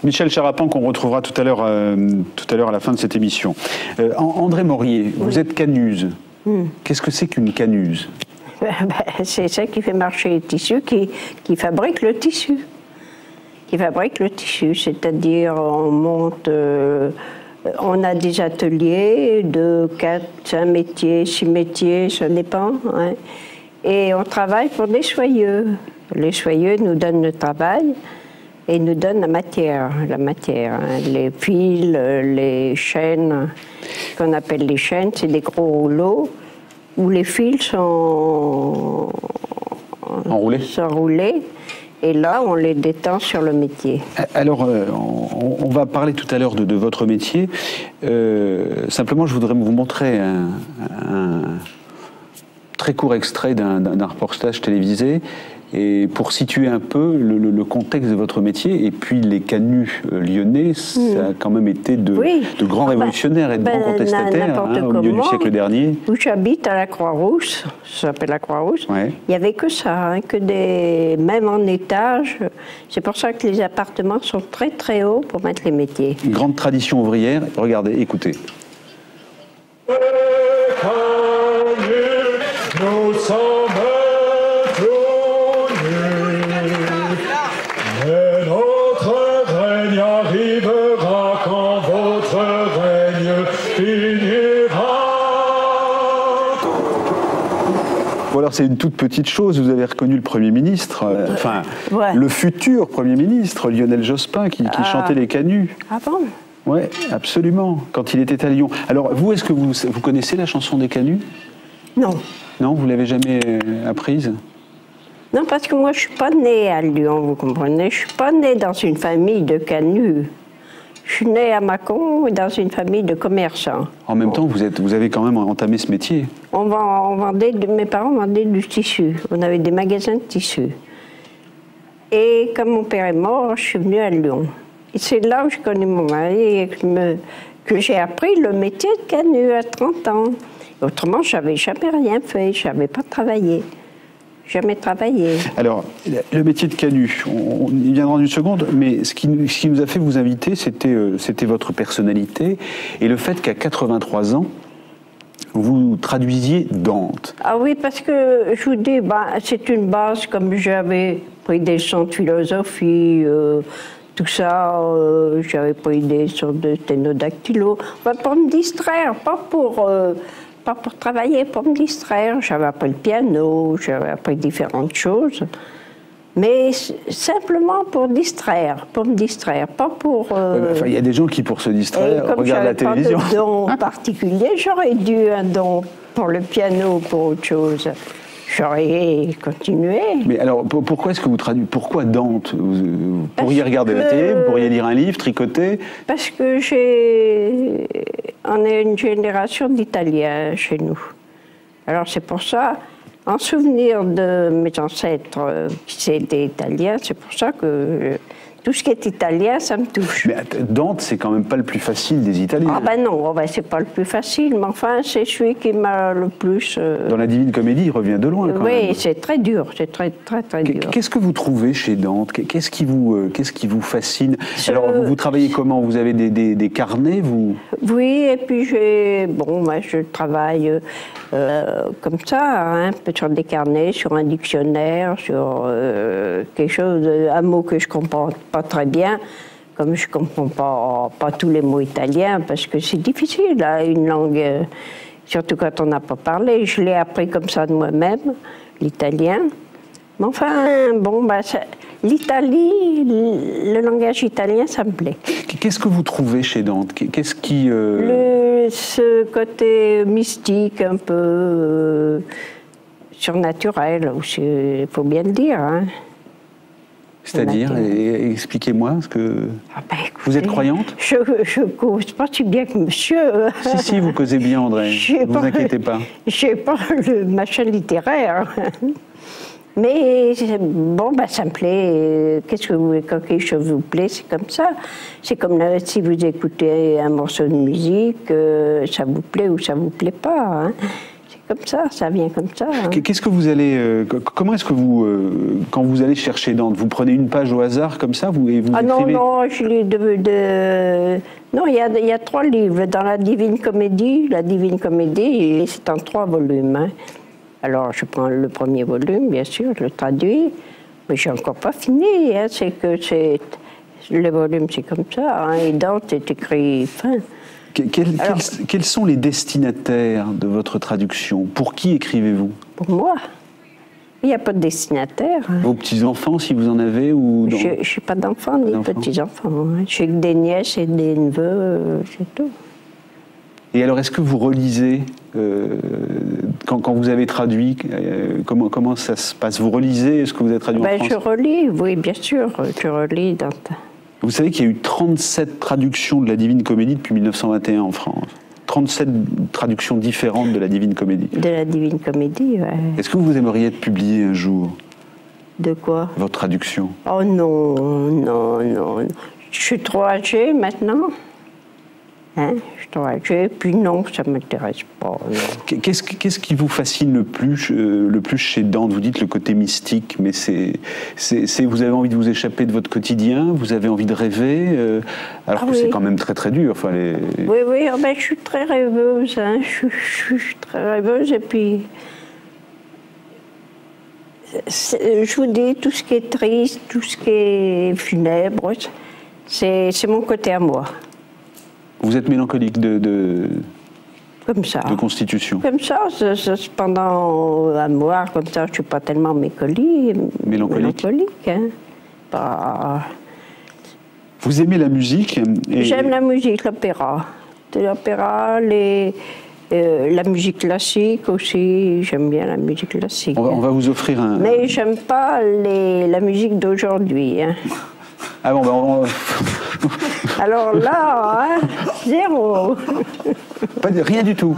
Michel Charapan, qu'on retrouvera tout à l'heure à la fin de cette émission. André Maurier, vous êtes canuse. Qu'est-ce que c'est qu'une canuse? C'est ça qui fait marcher les tissus, qui fabrique le tissu. Qui fabrique le tissu, c'est-à-dire on monte, on a des ateliers de 4, 5 métiers, 6 métiers, ça dépend. Hein. Et on travaille pour des soyeux. Les soyeux nous donnent le travail et nous donnent la matière, hein. Les fils, les chaînes, ce qu'on appelle les chaînes, c'est des gros rouleaux où les fils sont enroulés. Et là, on les détend sur le métier. Alors, on va parler tout à l'heure de votre métier. Simplement, je voudrais vous montrer un très court extrait d'un reportage télévisé. Et pour situer un peu le contexte de votre métier, et puis les canuts lyonnais, ça a quand même été de grands révolutionnaires et de grands contestataires au milieu du siècle dernier. Où j'habite à la Croix-Rousse, ça s'appelle la Croix-Rousse, il n'y avait que ça, hein, même en étage. C'est pour ça que les appartements sont très très hauts pour mettre les métiers. Une grande tradition ouvrière, regardez, écoutez. Nous sommes alors c'est une toute petite chose, vous avez reconnu le Premier ministre, le futur Premier ministre, Lionel Jospin, qui chantait les canuts. Ah bon? Oui, absolument, quand il était à Lyon. Alors vous, est-ce que vous connaissez la chanson des canuts? Non. Non, vous l'avez jamais apprise? Non, parce que moi je suis pas née à Lyon, vous comprenez? Je suis pas née dans une famille de canuts. Je suis née à Mâcon dans une famille de commerçants. En même temps, vous avez quand même entamé ce métier. Mes parents vendaient du tissu. On avait des magasins de tissu. Et comme mon père est mort, je suis venue à Lyon. Et c'est là où je connais mon mari et que j'ai appris le métier de canut à 30 ans. Et autrement, je n'avais jamais rien fait, je n'avais pas travaillé. Jamais travaillé. Alors, le métier de canut, on y viendra en une seconde, mais ce qui nous a fait vous inviter, c'était votre personnalité et le fait qu'à 83 ans, vous traduisiez Dante. Ah oui, parce que je vous dis, c'est une base, comme j'avais pris des leçons de philosophie, tout ça, j'avais pris des leçons de sténodactylo, pour me distraire, pas pour travailler, pour me distraire. J'avais appris le piano, j'avais appris différentes choses, mais simplement pour me distraire, pas pour... il y a des gens qui, pour se distraire, regardent la télévision. Comme je n'avais pas de don particulier, j'aurais dû un don pour le piano ou pour autre chose. J'aurais continué. Mais alors, pourquoi est-ce que vous traduisez? Pourquoi Dante? Vous pourriez regarder la télé, vous pourriez lire un livre, tricoter? Parce que on est une génération d'Italiens chez nous. Alors c'est pour ça, en souvenir de mes ancêtres qui étaient italiens, c'est pour ça que tout ce qui est italien, ça me touche. Mais Dante, c'est quand même pas le plus facile des Italiens. Ah ben non, c'est pas le plus facile, mais enfin, c'est celui qui m'a le plus... Dans la Divine Comédie, il revient de loin, quand même. Oui, c'est très dur, c'est très dur. Qu'est-ce que vous trouvez chez Dante? Qu'est-ce qui vous fascine? Alors, vous travaillez comment? Vous avez des carnets, vous? Oui, et puis je travaille comme ça, un peu sur des carnets, sur un dictionnaire, sur quelque chose, un mot que je comprends pas très bien, comme je comprends pas tous les mots italiens, parce que c'est difficile, là, une langue, surtout quand on n'a pas parlé. Je l'ai appris comme ça de moi-même, l'italien. Mais enfin, l'Italie, le langage italien, ça me plaît. Qu'est-ce que vous trouvez chez Dante? Qu'est-ce qui... Ce côté mystique, un peu surnaturel, il faut bien le dire, hein. C'est-à-dire, expliquez-moi, vous êtes croyante? Je cause pas si bien que monsieur. Si, vous causez bien, André, ne vous inquiétez pas. Je n'ai pas le machin littéraire. Mais ça me plaît. Qu'est-ce que vous voulez, quand quelque chose vous plaît, c'est comme ça. C'est comme si vous écoutez un morceau de musique, ça vous plaît ou ça vous plaît pas, hein. Comme ça vient comme ça. Hein. Qu'est-ce que vous allez... comment est-ce que vous... quand vous allez chercher Dante, vous prenez une page au hasard comme ça et vous écrivez... Non, je lis Non, il y a 3 livres. Dans la Divine Comédie, c'est en 3 volumes. Hein. Alors, je prends le premier volume, bien sûr, je le traduis, mais je n'ai encore pas fini. Hein, le volume, c'est comme ça, hein, et dans, c'est écrit fin. Quels sont les destinataires de votre traduction? Pour qui écrivez-vous? Pour moi. Il n'y a pas de destinataire. Hein. Vos petits-enfants, si vous en avez ou dans... Je n'ai pas d'enfants ni de petits-enfants. Hein. J'ai que des nièces et des neveux, c'est tout. Et alors, est-ce que vous relisez quand vous avez traduit comment ça se passe? Vous relisez ce que vous avez traduit en France? Je relis, oui, bien sûr. Je relis. Vous savez qu'il y a eu 37 traductions de la Divine Comédie depuis 1921 en France. 37 traductions différentes de la Divine Comédie. De la Divine Comédie, ouais. Est-ce que vous aimeriez être publié un jour? De quoi? Votre traduction. Oh non, non, non. Je suis trop âgée maintenant. Hein, je suis trop âgée, puis non, ça ne m'intéresse pas. Qu'est-ce qui vous fascine le plus chez Dante? Vous dites le côté mystique, mais vous avez envie de vous échapper de votre quotidien, vous avez envie de rêver, alors que c'est quand même très très dur. Enfin, Oui, oui, je suis très rêveuse, hein, je suis très rêveuse, et puis je vous dis, tout ce qui est triste, tout ce qui est funèbre, c'est mon côté à moi. Vous êtes mélancolique comme ça. De constitution. Comme ça, pendant un mois, comme ça, je ne suis pas tellement mélancolique. Hein. Vous aimez la musique J'aime la musique, l'opéra. L'opéra, la musique classique aussi, j'aime bien la musique classique. On va vous offrir un... Mais j'aime pas la musique d'aujourd'hui. Hein. Ah bon, Alors là, hein, zéro. Rien du tout.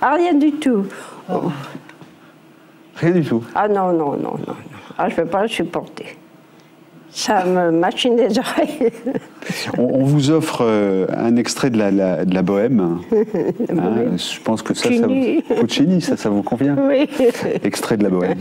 Ah, rien du tout. Oh. Rien du tout. Ah non, non, non, non. Ah, je ne peux pas le supporter. Ça me machine les oreilles. On vous offre un extrait de la Bohème. Hein, je pense que Puccini, ça vous convient? Oui. Extrait de la Bohème.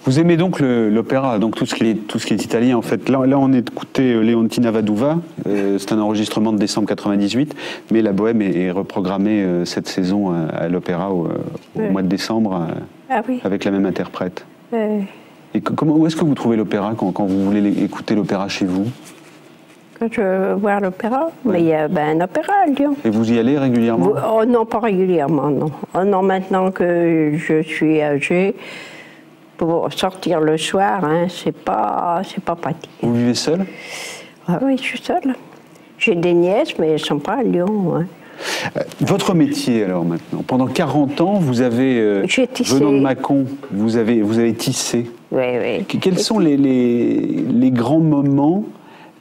Vous aimez donc l'opéra, donc tout ce qui est italien en fait. Là on écoutait Leontina Vaduva, c'est un enregistrement de décembre 98, mais la Bohème est reprogrammée cette saison à l'opéra au mois de décembre avec la même interprète. Et où est-ce que vous trouvez l'opéra quand vous voulez écouter l'opéra chez vous? Quand je veux voir l'opéra, mais il y a un opéra à Lyon. Et vous y allez régulièrement? Oh non, pas régulièrement, non. Oh non, maintenant que je suis âgée, pour sortir le soir, hein, c'est pas pratique. Vous vivez seule? Ah oui, je suis seule. J'ai des nièces, mais elles ne sont pas à Lyon. Hein. Votre métier, alors, maintenant, pendant 40 ans, vous avez, venant de Mâcon, vous avez tissé. Oui, oui. Quels sont les grands moments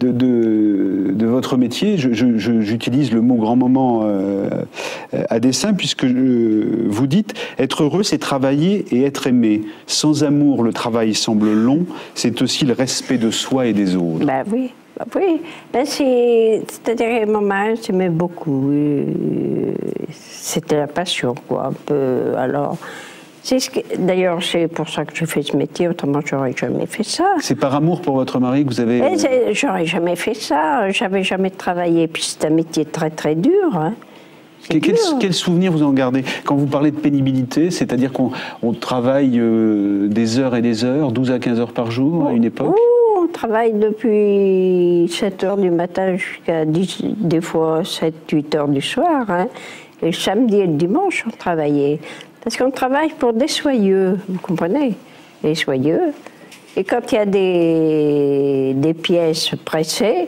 de votre métier? J'utilise le mot grand moment à dessein, puisque vous dites « Être heureux, c'est travailler et être aimé. Sans amour, le travail semble long. C'est aussi le respect de soi et des autres. » Ben oui. Oui, ben c'est-à-dire que ma mère s'aimait beaucoup. C'était la passion, quoi, un peu. Alors, d'ailleurs, c'est pour ça que je fais ce métier, autrement, j'aurais jamais fait ça. C'est par amour pour votre mari que vous avez... J'aurais jamais fait ça, j'avais jamais travaillé, puis c'est un métier très, très dur. Hein. Quel souvenir vous en gardez? Quand vous parlez de pénibilité, c'est-à-dire qu'on travaille des heures et des heures, 12 à 15 heures par jour, à une époque? On travaille depuis 7 heures du matin jusqu'à des fois 7-8 heures du soir. Hein. Et le samedi et le dimanche, on travaillait. Parce qu'on travaille pour des soyeux, vous comprenez? Les soyeux, Et quand il y a des pièces pressées,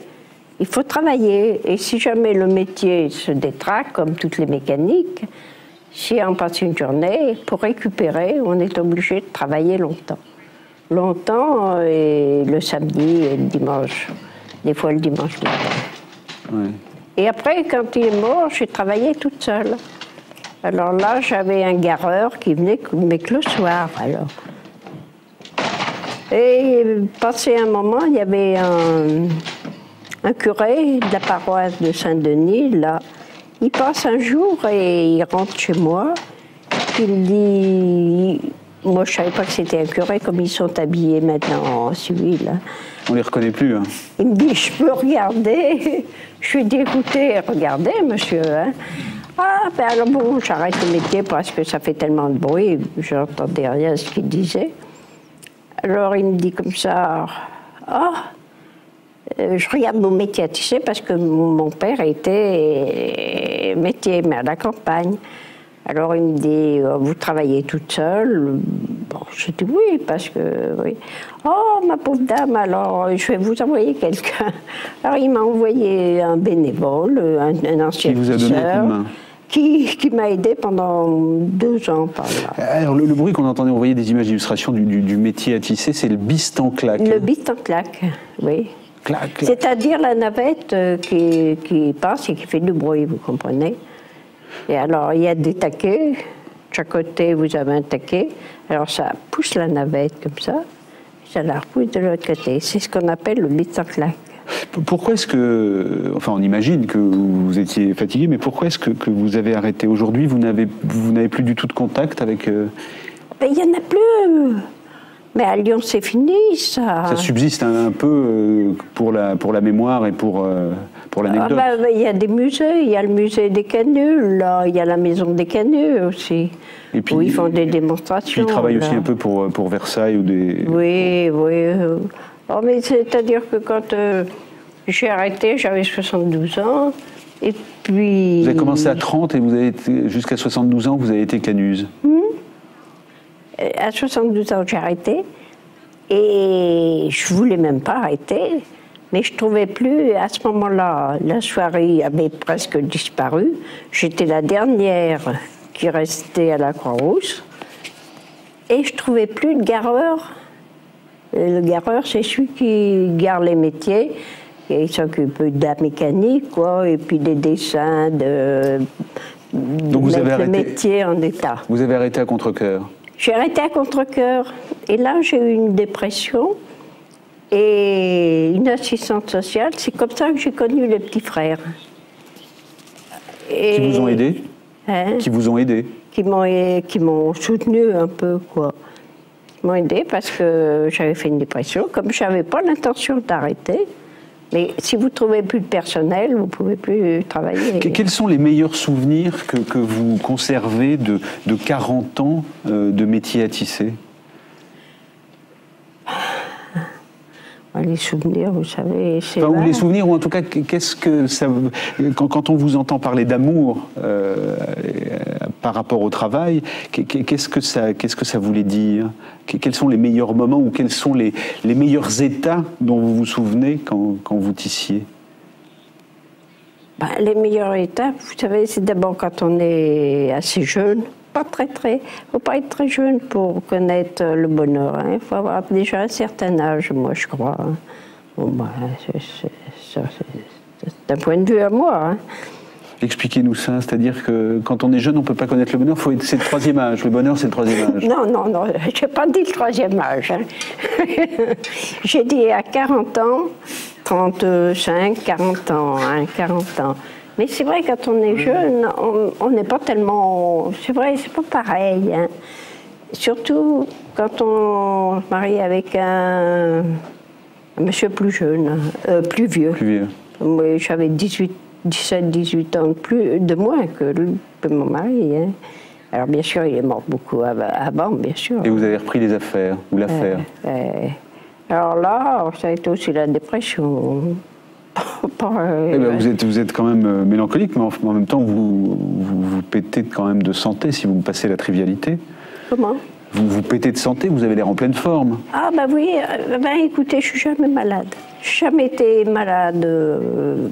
il faut travailler. Et si jamais le métier se détraque, comme toutes les mécaniques, si on passe une journée, pour récupérer, on est obligé de travailler longtemps. Longtemps, et le samedi et le dimanche. Des fois le dimanche matin. Ouais. Et après, quand il est mort, j'ai travaillé toute seule. Alors là, j'avais un gareur qui venait, mais que le soir, alors. Et passé un moment, il y avait un curé de la paroisse de Saint-Denis, là. Il passe un jour et il rentre chez moi. Il me dit... Moi, je ne savais pas que c'était un curé, comme ils sont habillés maintenant en civil. Hein. On ne les reconnaît plus. Hein. Il me dit, je peux regarder? Je lui dis, écoutez, regardez, monsieur. Hein. Ah, ben alors bon, j'arrête le métier parce que ça fait tellement de bruit, je n'entendais rien à ce qu'il disait. Alors il me dit comme ça, je regarde mon métier à tisser parce que mon père était métier, mais à la campagne. Alors il me dit, vous travaillez toute seule? Bon, je dis oui, parce que oui. Oh, ma pauvre dame, alors je vais vous envoyer quelqu'un. Alors il m'a envoyé un bénévole, un ancien qui vous a donné un coup de main. Qui m'a aidé pendant 2 ans par là. Alors le bruit qu'on entendait, on voyait des images d'illustration du métier à tisser, c'est le biste en claque. Le biste en claque, oui. Clac, clac. C'est-à-dire la navette qui passe et qui fait du bruit, vous comprenez. Et alors, il y a des taquets. De chaque côté, vous avez un taquet. Alors, ça pousse la navette comme ça. Ça la repousse de l'autre côté. C'est ce qu'on appelle le biste en claque. Pourquoi est-ce que... Enfin, on imagine que vous étiez fatigué, mais pourquoi est-ce que vous avez arrêté? Aujourd'hui, vous n'avez plus du tout de contact avec... Ben, il n'y en a plus. Mais à Lyon, c'est fini, ça. Ça subsiste un peu pour la mémoire et pour l'anecdote. Il y a des musées, il y a le musée des canuts, là, il y a la maison des canuts aussi, et puis, où ils font des démonstrations. Puis ils travaillent aussi un peu pour Versailles ou des... Oui, oui. Oh, mais c'est-à-dire que quand j'ai arrêté, j'avais 72 ans, et puis... Vous avez commencé à 30 et vous avez jusqu'à 72 ans, vous avez été canuse. À 72 ans, j'ai arrêté, et je voulais même pas arrêter. Mais je ne trouvais plus, à ce moment-là, la soirée avait presque disparu. J'étais la dernière qui restait à la Croix-Rousse. Et je ne trouvais plus de gareur. Et le gareur, c'est celui qui gare les métiers. Et il s'occupe de la mécanique, quoi, et puis des dessins, Donc vous avez arrêté, le métier en état. Vous avez arrêté à Contrecœur? J'ai arrêté à Contrecœur. Et là, j'ai eu une dépression. Et une assistante sociale, c'est comme ça que j'ai connu les petits frères. Qui vous ont aidé? Qui vous ont aidé? Qui m'ont soutenu un peu, quoi. Qui m'ont aidé parce que j'avais fait une dépression, comme je n'avais pas l'intention d'arrêter. Mais si vous ne trouvez plus de personnel, vous ne pouvez plus travailler. Quels sont les meilleurs souvenirs que vous conservez de 40 ans de métier à tisser? Les souvenirs, vous savez, c'est... Enfin, ou les souvenirs, ou en tout cas, qu'est-ce que ça... Quand on vous entend parler d'amour par rapport au travail, qu'est-ce que ça voulait dire? Quels sont les meilleurs moments ou quels sont les meilleurs états dont vous vous souvenez quand vous tissiez? Les meilleurs états, vous savez, c'est d'abord quand on est assez jeune. Faut pas être très jeune pour connaître le bonheur. Hein. Il faut avoir déjà un certain âge, moi, je crois. Hein. Bon, c'est un point de vue à moi. Hein. Expliquez-nous ça, c'est-à-dire que quand on est jeune, on ne peut pas connaître le bonheur, c'est le 3e âge. Le bonheur, c'est le 3e âge. Non, je n'ai pas dit le 3e âge. Hein. J'ai dit à 40 ans, 35, 40 ans, hein, 40 ans. Mais c'est vrai, quand on est jeune, on n'est pas tellement... C'est vrai, c'est pas pareil. Hein. Surtout quand on se marie avec un monsieur plus jeune, plus vieux. Plus vieux. Oui, j'avais 17, 18 ans de moins que mon mari. Hein. Alors bien sûr, il est mort beaucoup avant, bien sûr. Et vous avez repris les affaires, ou l'affaire? Alors là, ça a été aussi la dépression. Vous êtes quand même mélancolique, mais en même temps, vous pétez quand même de santé si vous me passez la trivialité. Comment? Vous pétez de santé, vous avez l'air en pleine forme. Ah bah oui, écoutez, je suis jamais malade. Je n'ai jamais été malade,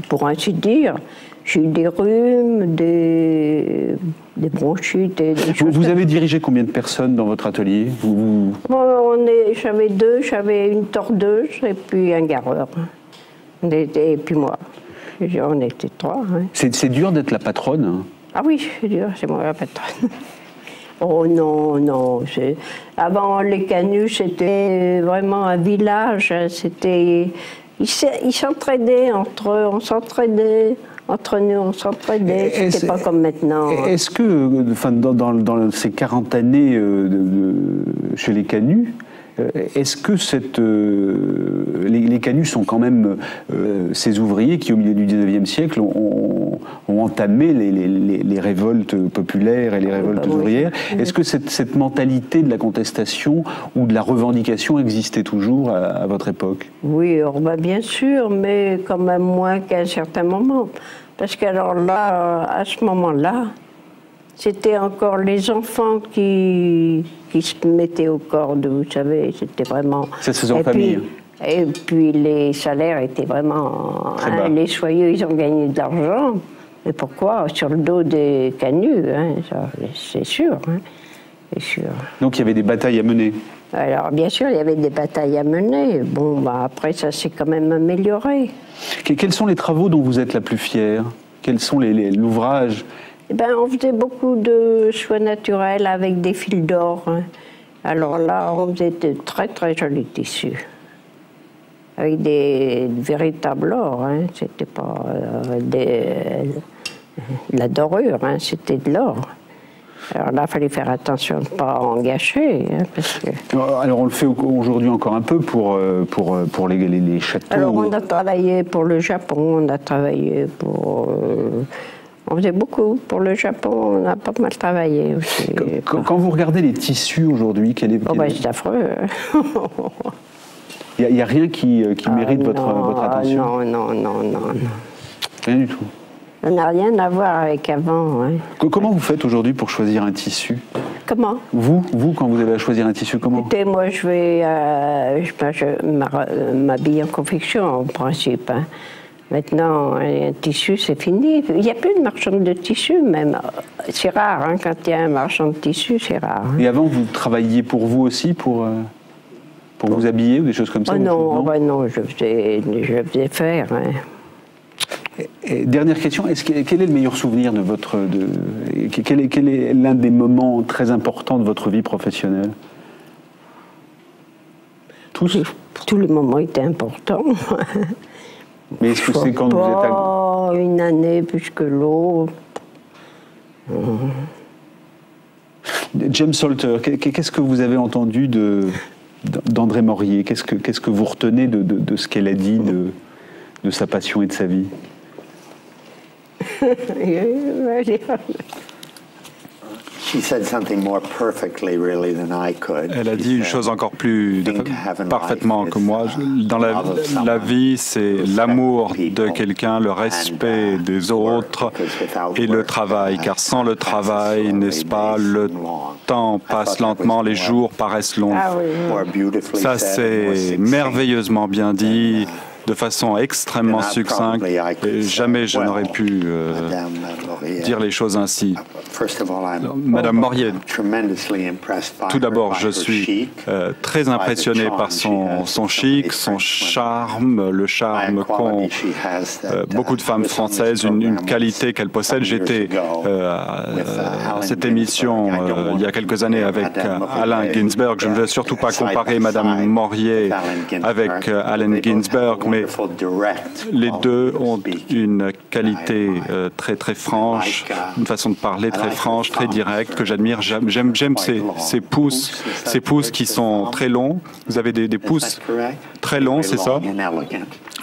pour ainsi dire. J'ai eu des rhumes, des bronchites. Vous avez dirigé combien de personnes dans votre atelier? J'avais deux, j'avais une tordeuse et puis un gareur. Et puis moi. On était trois. Hein. C'est dur d'être la patronne? Ah oui, c'est dur, c'est moi la patronne. Oh non, non. Avant les Canuts, c'était vraiment un village. C'était... Ils s'entraidaient entre eux, on s'entraidait. Entre nous, on s'entraidait. C'était pas comme maintenant. Est-ce que, enfin, dans ces 40 années chez les Canuts, est-ce que les Canuts sont quand même ces ouvriers qui, au milieu du 19e siècle, ont entamé les révoltes populaires et les révoltes ouvrières? Est-ce que cette mentalité de la contestation ou de la revendication existait toujours à votre époque? Oui, bien sûr, mais quand même moins qu'à un certain moment. Parce qu'alors là, à ce moment-là, c'était encore les enfants qui se mettaient aux cordes, vous savez, c'était vraiment... Ça se faisait en famille. Et puis les salaires étaient vraiment... bas. Les soyeux, ils ont gagné de l'argent. Mais pourquoi? Sur le dos des Canuts, hein, c'est sûr, hein, c'est sûr. Donc il y avait des batailles à mener. Alors bien sûr, il y avait des batailles à mener. Bon, après, ça s'est quand même amélioré. Quels sont les travaux dont vous êtes la plus fière? Quels sont l'ouvrage? On faisait beaucoup de soins naturels avec des fils d'or. Hein. Alors là, on faisait de très très jolis tissus. Avec des véritables or. Hein. C'était pas de la dorure, hein. C'était de l'or. Alors là, il fallait faire attention de ne pas en gâcher. Hein, parce que... Alors on le fait aujourd'hui encore un peu pour les châteaux. Alors on a travaillé pour le Japon, on a travaillé pour... on faisait beaucoup pour le Japon, on a pas mal travaillé aussi. Quand vous regardez les tissus aujourd'hui, c'est affreux. Il n'y a rien qui mérite votre attention? Non. Rien du tout? Ça n'a rien à voir avec avant. Hein. Comment vous faites aujourd'hui pour choisir un tissu? Comment? Vous, quand vous avez à choisir un tissu, comment? Écoutez, moi, je m'habille en confection, en principe. Hein. Maintenant, un tissu, c'est fini. Il n'y a plus de marchand de tissu, même. C'est rare, hein, quand il y a un marchand de tissu, c'est rare. Hein. Et avant, vous travailliez pour vous aussi, pour vous habiller ou des choses comme ça? Non, je faisais faire. Hein. Et dernière question, quel est le meilleur souvenir de votre... quel est l'un des moments très importants de votre vie professionnelle? Tous? Tous les moments étaient importants. Mais est-ce que c'est quand vous êtes à... une année plus que l'autre. James Salter, qu'est-ce que vous avez entendu d'André Maurier? Qu'est-ce que vous retenez de ce qu'elle a dit, de sa passion et de sa vie? Elle a dit une chose encore plus parfaitement que moi. Dans la vie, c'est l'amour de quelqu'un, le respect des autres et le travail. Car sans le travail, n'est-ce pas, le temps passe lentement, les jours paraissent longs. Ça, c'est merveilleusement bien dit, de façon extrêmement succincte, et jamais je n'aurais pu dire les choses ainsi. Madame Maurier, tout d'abord, je suis très impressionné par son chic, son charme, le charme qu'ont beaucoup de femmes françaises, une qualité qu'elle possède. J'étais à cette émission il y a quelques années avec Allen Ginsberg. Je ne veux surtout pas comparer Madame Maurier avec Allen Ginsberg, mais les deux ont une qualité très très franche, une façon de parler très franche, très directe, que j'admire. J'aime ces pouces qui sont très longs. Vous avez des pouces très longs, c'est ça?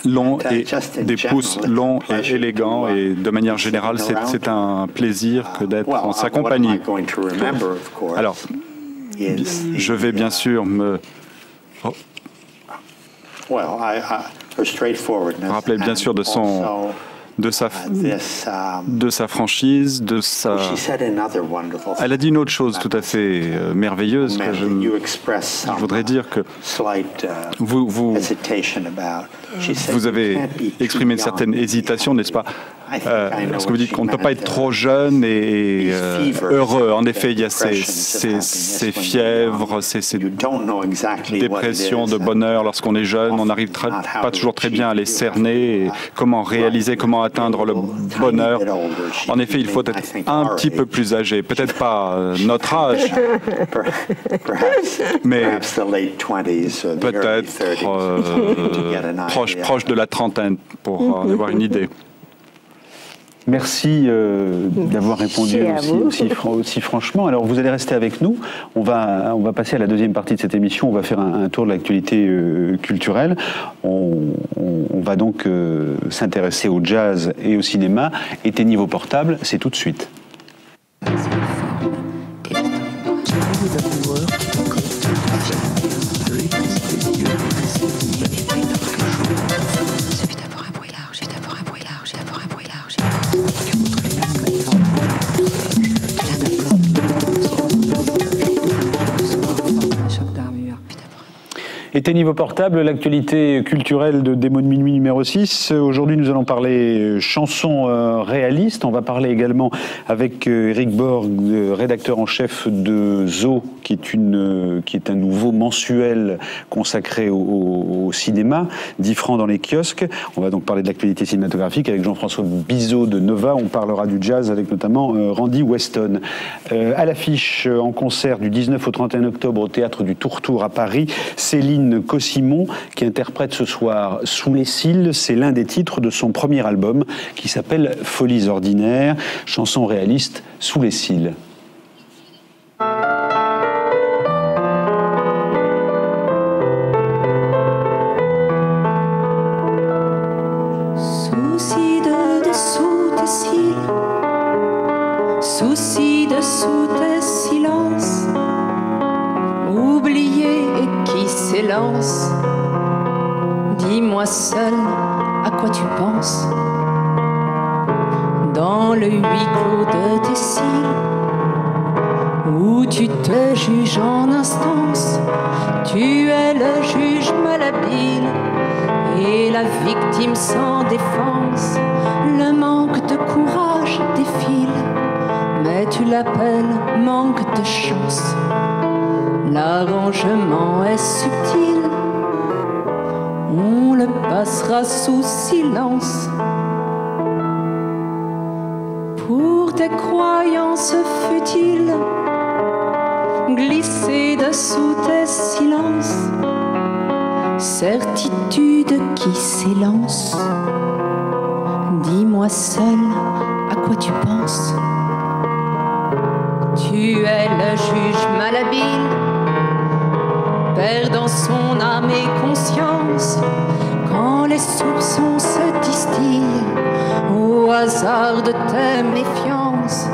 Longs et des pouces longs et élégants, et de manière générale, c'est un plaisir que d'être en sa compagnie. Alors, je vais bien sûr me rappeler bien sûr de de sa franchise, de sa... Elle a dit une autre chose tout à fait merveilleuse que je voudrais dire que vous avez exprimé une certaine hésitation, n'est-ce pas? Parce que vous dites qu'on ne peut pas être trop jeune et heureux. En effet, il y a ces fièvres, ces dépressions de bonheur lorsqu'on est jeune. On n'arrive pas toujours très bien à les cerner. Et comment réaliser, comment atteindre le bonheur. En effet, il faut être un petit peu plus âgé. Peut-être pas notre âge, mais peut-être proche de la trentaine pour en avoir une idée. Merci d'avoir répondu aussi franchement. Alors, vous allez rester avec nous. On va passer à la deuxième partie de cette émission. On va faire un tour de l'actualité culturelle. On va donc s'intéresser au jazz et au cinéma. Éteignez vos portables, c'est tout de suite. Éteignez vos portables, l'actualité culturelle de Démos de minuit numéro 6. Aujourd'hui, nous allons parler chansons réalistes. On va parler également avec Eric Borg, rédacteur en chef de Zo, qui est un nouveau mensuel consacré au cinéma, 10 francs dans les kiosques. On va donc parler de l'actualité cinématographique avec Jean-François Bizot de Nova. On parlera du jazz avec notamment Randy Weston. À l'affiche, en concert du 19 au 31 octobre au Théâtre du Tourtour à Paris, Céline Cossimon qui interprète ce soir Sous les cils. C'est l'un des titres de son premier album qui s'appelle Folies ordinaires, chanson réaliste Sous les cils. Souci de dessous tes cils, souci dessous tes silences, oublié et qui s'élance. Dis-moi seul à quoi tu penses. Dans le huis clos de tes cils, où tu te juges en instance, tu es le juge malhabile et la victime sans défense. Le manque de courage défile, mais tu l'appelles manque de chance. L'arrangement est subtil, on le passera sous silence. Pour tes croyances futiles, glisser dessous tes silences, certitude qui s'élance. Dis-moi seul à quoi tu penses. Tu es le juge malhabile, perdant son âme et conscience, quand les soupçons se distillent au hasard de tes méfiances.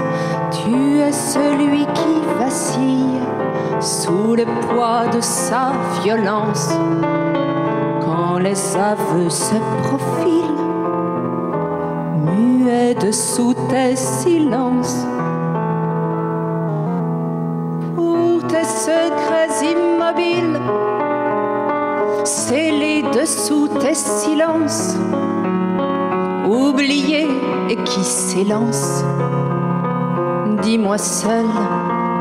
Tu es celui qui vacille sous le poids de sa violence, quand les aveux se profilent, muets dessous tes silences. Tes secrets immobiles, scellés dessous tes silences, oubliés et qui s'élancent. Dis-moi seul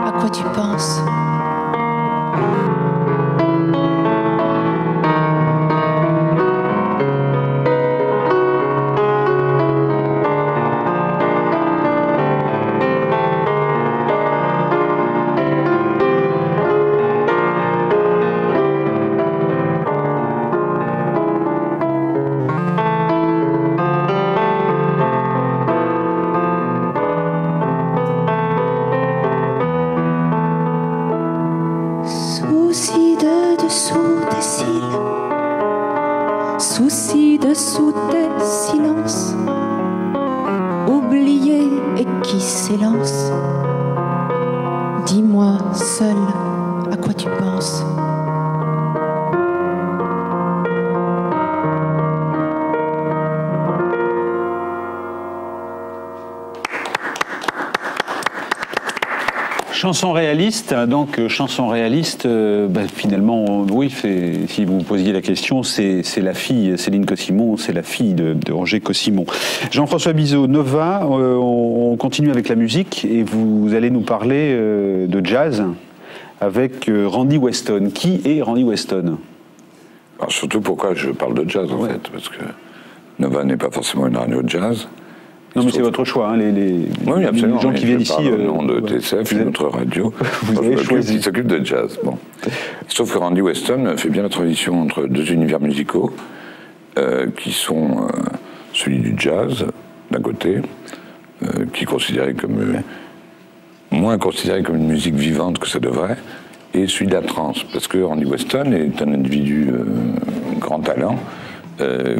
à quoi tu penses. Souci dessous tes silences, oublié et qui s'élance. Dis-moi seul à quoi tu penses. Chanson réaliste, donc chanson réaliste, finalement, oui, si vous vous posiez la question, c'est la fille, Céline Cossimon, c'est la fille de Roger Cossimon. Jean-François Bizot, Nova, on continue avec la musique et vous allez nous parler de jazz avec Randy Weston. Qui est Randy Weston? Alors surtout pourquoi je parle de jazz en fait, parce que Nova n'est pas forcément une radio de jazz. Non, mais c'est votre choix, hein, les gens qui viennent ici. Au nom de TCF, notre radio, vous avez choisi. Qui s'occupe de jazz. Bon. Sauf que Randy Weston fait bien la transition entre deux univers musicaux, qui sont celui du jazz, d'un côté, qui est considéré comme moins considéré comme une musique vivante que ça devrait, et celui de la trance, parce que Randy Weston est un individu grand talent,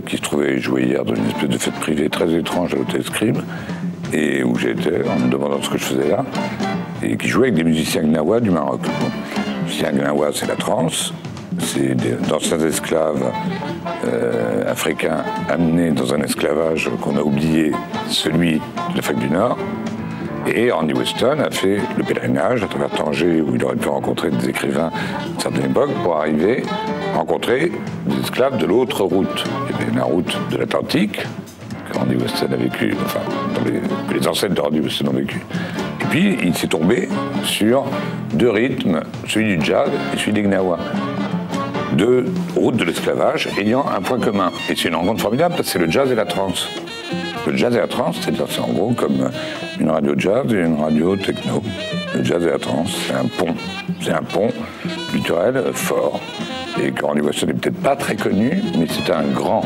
qui se trouvait jouer hier dans une espèce de fête privée très étrange à l'hôtel Scribe, et où j'étais en me demandant ce que je faisais là, et qui jouait avec des musiciens gnawa du Maroc. Bon. Les musiciens gnawa, c'est la trance, c'est d'anciens esclaves africains amenés dans un esclavage qu'on a oublié, celui de l'Afrique du Nord. Et Randy Weston a fait le pèlerinage à travers Tanger, où il aurait pu rencontrer des écrivains d'une certaine époque, pour arriver à rencontrer des esclaves de l'autre route. Il y avait la route de l'Atlantique, que Randy Weston a vécu, enfin, que les ancêtres de Randy Weston ont vécu. Et puis, il s'est tombé sur deux rythmes, celui du jazz et celui des gnawa. Deux routes de l'esclavage ayant un point commun. Et c'est une rencontre formidable, parce que c'est le jazz et la trance. Le jazz et la trance, c'est en gros comme une radio jazz et une radio techno. Le jazz et la trance, c'est un pont. C'est un pont culturel fort. Et Randy Weston n'est peut-être pas très connu, mais c'est un grand.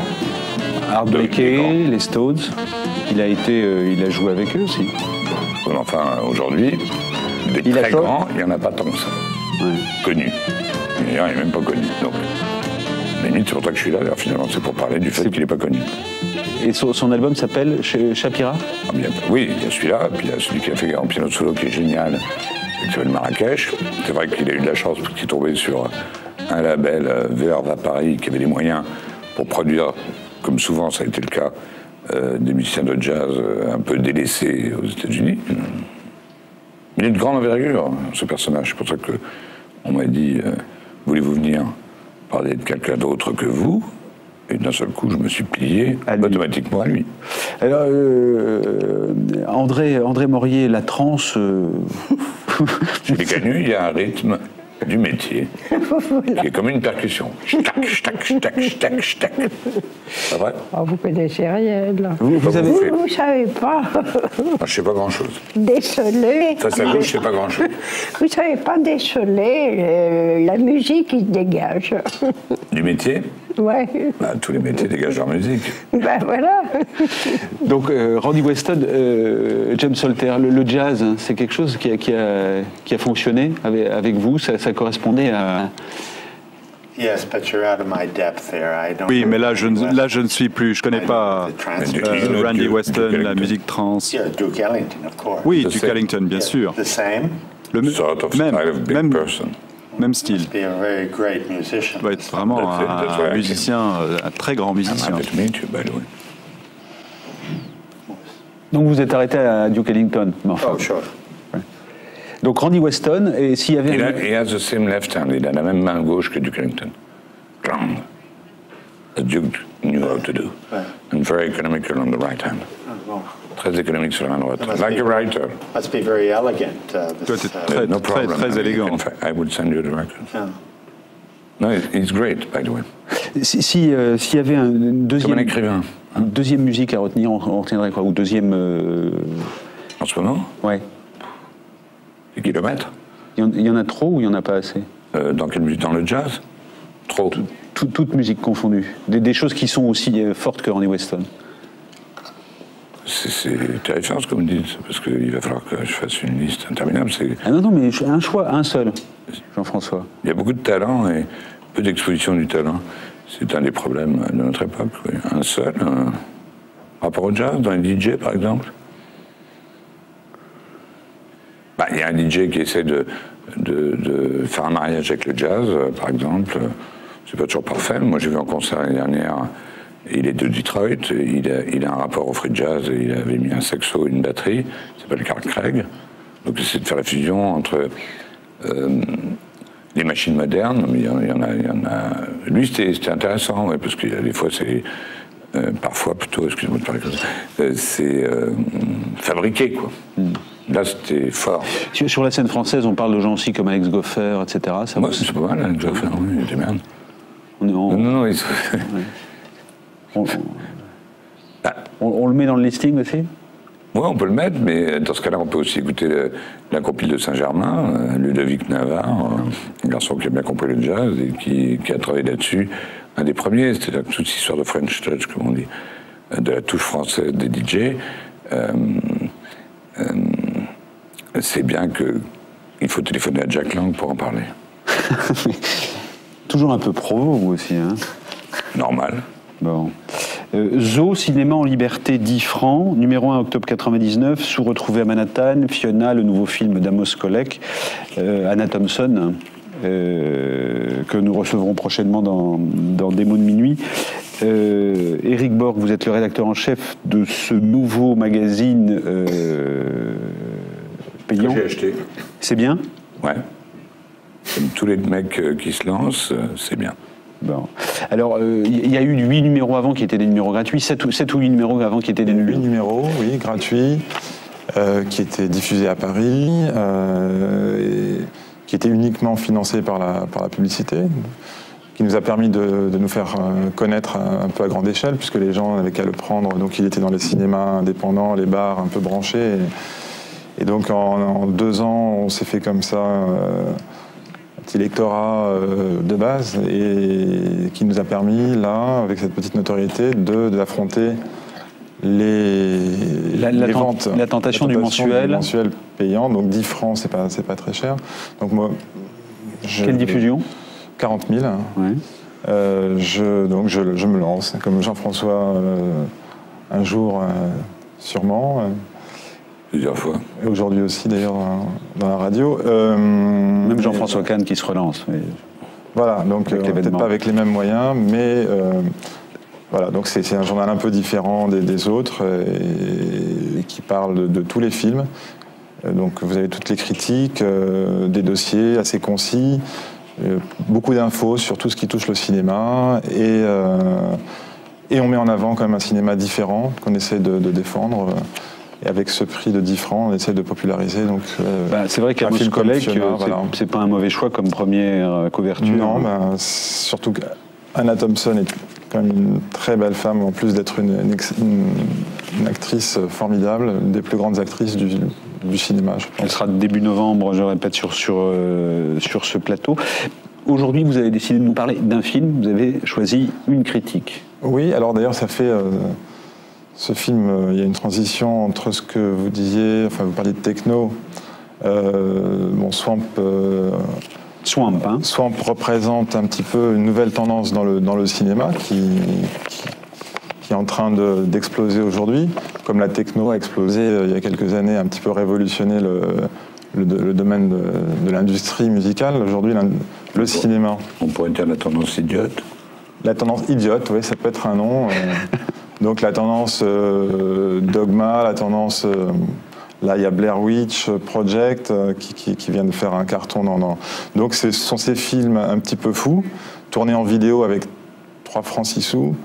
Art Blakey, les Stones, il a joué avec eux aussi. Enfin, aujourd'hui, des très grands, il n'y en a pas tant que ça. Ouais. Connus. D'ailleurs, il n'est même pas connu. Donc, limite, c'est pour ça que je suis là. D'ailleurs, finalement, c'est pour parler du fait qu'il n'est pas connu. Et son album s'appelle Shapira? Oui, il y a celui-là, puis il y a celui qui a fait en piano solo qui est génial, qui s'appelle Marrakech. C'est vrai qu'il a eu de la chance parce qu'il est tombé sur un label, Verve à Paris, qui avait les moyens pour produire, comme souvent ça a été le cas, des musiciens de jazz un peu délaissés aux États-Unis. Il est de grande envergure, ce personnage. C'est pour ça qu'on m'a dit, voulez-vous venir parler de quelqu'un d'autre que vous? Et d'un seul coup, je me suis plié automatiquement à lui. Alors, André Maurier, la trance... Chez les canuts, il y a un rythme du métier qui est comme une percussion. Ch'tac, ch'tac, ch'tac, ch'tac, ch'tac. C'est vrai? Oh, vous connaissez rien, là. Vous savez pas. Je sais pas grand-chose. Déceler. Ça gauche, je sais pas grand-chose. Vous savez pas déceler la musique qui se dégage. Du métier? Ouais. Bah, tous les métiers dégagent leur musique. Ben voilà. Donc, Randy Weston, James Solter, le jazz, c'est quelque chose qui a fonctionné avec vous, ça correspondait à... Oui, mais là je ne suis plus, je connais pas Randy Weston, la musique trance. Oui, Duke Ellington, bien sûr. Même style. Il doit être vraiment un musicien, un très grand musicien. Donc vous êtes arrêté à Duke Ellington. Oh, sure. Donc Randy Weston, et s'il y avait... Il a the same left hand, il a la même main gauche que Duke Ellington. The Duke knew how to do. And very economical on the right hand. Très économique sur la main droite. Like a writer. Must be very elegant. Très élégant. I would send you the record. Yeah. No, he's great, by the way. S'il y avait un deuxième... Comme un écrivain. Une deuxième musique à retenir, on retiendrait quoi? Ou deuxième... En ce moment? Ouais. Des kilomètres? Il y en a trop ou il n'y en a pas assez? Dans quelle musique? Dans le jazz? Trop. Toute musique confondue. Des choses qui sont aussi fortes que Randy Weston. C'est terrifiant ce que vous me dites, parce qu'il va falloir que je fasse une liste interminable. Ah non, mais un choix, un seul, Jean-François. Il y a beaucoup de talent et peu d'exposition du talent. C'est un des problèmes de notre époque. Oui. Un seul, rapport au jazz, dans les DJ par exemple. Bah, il y a un DJ qui essaie de faire un mariage avec le jazz, par exemple. C'est pas toujours parfait. Moi, j'ai vu en concert l'année dernière. Il est de Detroit. Il a un rapport au free jazz. Il avait mis un saxo et une batterie. Il s'appelle Carl Craig. Donc c'est de faire la fusion entre les machines modernes, mais il y en a. Lui, c'était intéressant, ouais, parce que des fois, c'est parfois plutôt, excuse-moi de parler comme ça, c'est fabriqué, quoi. Là, c'était fort. Sur la scène française, on parle de gens aussi comme Alex Goffer, etc. Moi, c'est pas mal, Alex Goffer, oui, il était bien. Non, ils sont... on le met dans le listing aussi? Oui, on peut le mettre, mais dans ce cas-là, on peut aussi écouter la compile de Saint-Germain, Ludovic Navarre, un garçon qui a bien compris le jazz et qui a travaillé là-dessus, un des premiers, c'est-à-dire toute cette histoire de French Touch, comme on dit, de la touche française des DJ. C'est bien qu'il faut téléphoner à Jack Lang pour en parler. Toujours un peu provo, vous aussi, hein? Normal. Bon. Zo, cinéma en liberté, 10 francs, numéro 1 octobre 99, sous retrouvé à Manhattan, Fiona, le nouveau film d'Amos Kollek, Anna Thompson, que nous recevrons prochainement dans Des mots de minuit. Éric Borg, vous êtes le rédacteur en chef de ce nouveau magazine payant. Que j'ai acheté. C'est bien? Ouais. Comme tous les mecs qui se lancent, c'est bien. Bon. Alors, il y a eu 8 numéros avant qui étaient des numéros gratuits, 7 ou 8 numéros avant qui étaient des numéros. 8 numéros, oui, gratuits, qui étaient diffusés à Paris, qui étaient uniquement financés par la publicité, qui nous a permis de nous faire connaître un peu à grande échelle, puisque les gens n'avaient qu'à le prendre. Donc, il était dans les cinémas indépendants, les bars un peu branchés. Et donc, en 2 ans, on s'est fait comme ça... petit lectorat de base et qui nous a permis, là, avec cette petite notoriété, d'affronter les ventes. La tentation du mensuel. Du mensuel payant, donc 10 francs, c'est pas très cher. Donc moi, quelle diffusion? 40 000. Ouais. Donc je me lance, comme Jean-François, un jour, sûrement. Plusieurs fois. Et aujourd'hui aussi, d'ailleurs, dans la radio. Même Jean-François Kahn qui se relance. Mais... Voilà, donc peut-être pas avec les mêmes moyens, mais voilà, donc c'est un journal un peu différent des autres et qui parle de tous les films. Donc vous avez toutes les critiques, des dossiers assez concis, beaucoup d'infos sur tout ce qui touche le cinéma et on met en avant quand même un cinéma différent qu'on essaie de défendre. Et avec ce prix de 10 francs, on essaie de populariser. Donc, c'est vrai qu'Amos Kollek, c'est pas un mauvais choix comme première couverture. Non, surtout qu'Anna Thompson est quand même une très belle femme, en plus d'être une actrice formidable, une des plus grandes actrices du cinéma, je pense. Elle sera début novembre, je répète, sur ce plateau. Aujourd'hui, vous avez décidé de nous parler d'un film, vous avez choisi une critique. Oui, alors d'ailleurs, ça fait... Ce film, il y a une transition entre ce que vous disiez, enfin vous parliez de techno, Swamp... Swamp représente un petit peu une nouvelle tendance dans le cinéma qui est en train d'exploser aujourd'hui, comme la techno a explosé il y a quelques années, un petit peu révolutionné le domaine de l'industrie musicale. Aujourd'hui, le cinéma... On pourrait dire la tendance idiote. La tendance idiote, oui, ça peut être un nom... Donc la tendance Dogma, la tendance... là, il y a Blair Witch Project qui vient de faire un carton. Donc ce sont ces films un petit peu fous, tournés en vidéo avec 3 francs 6 sous,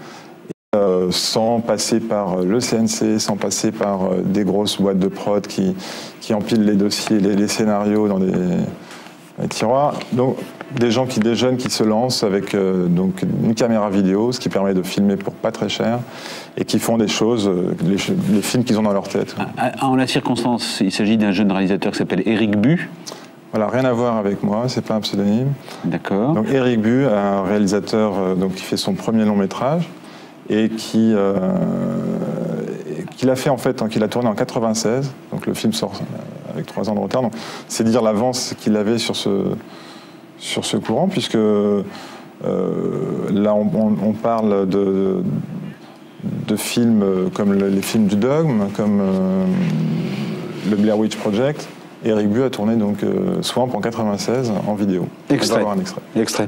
sans passer par le CNC, sans passer par des grosses boîtes de prod qui empilent les dossiers, les scénarios dans des tiroirs. Donc des jeunes qui se lancent avec donc une caméra vidéo, ce qui permet de filmer pour pas très cher, et qui font des choses, les films qu'ils ont dans leur tête. En la circonstance, il s'agit d'un jeune réalisateur qui s'appelle Éric Bu. Voilà, rien à voir avec moi, c'est pas un pseudonyme. D'accord. Donc Éric Bu, un réalisateur qui fait son premier long métrage et qui l'a fait en fait, qu'il a tourné en 96. Donc le film sort avec 3 ans de retard. Donc c'est dire l'avance qu'il avait sur ce courant, puisque là on parle de films comme les films du Dogme, comme le Blair Witch Project. Éric Bu a tourné donc Swamp en 96 en vidéo. Extrait. On va avoir un extrait. Extrait.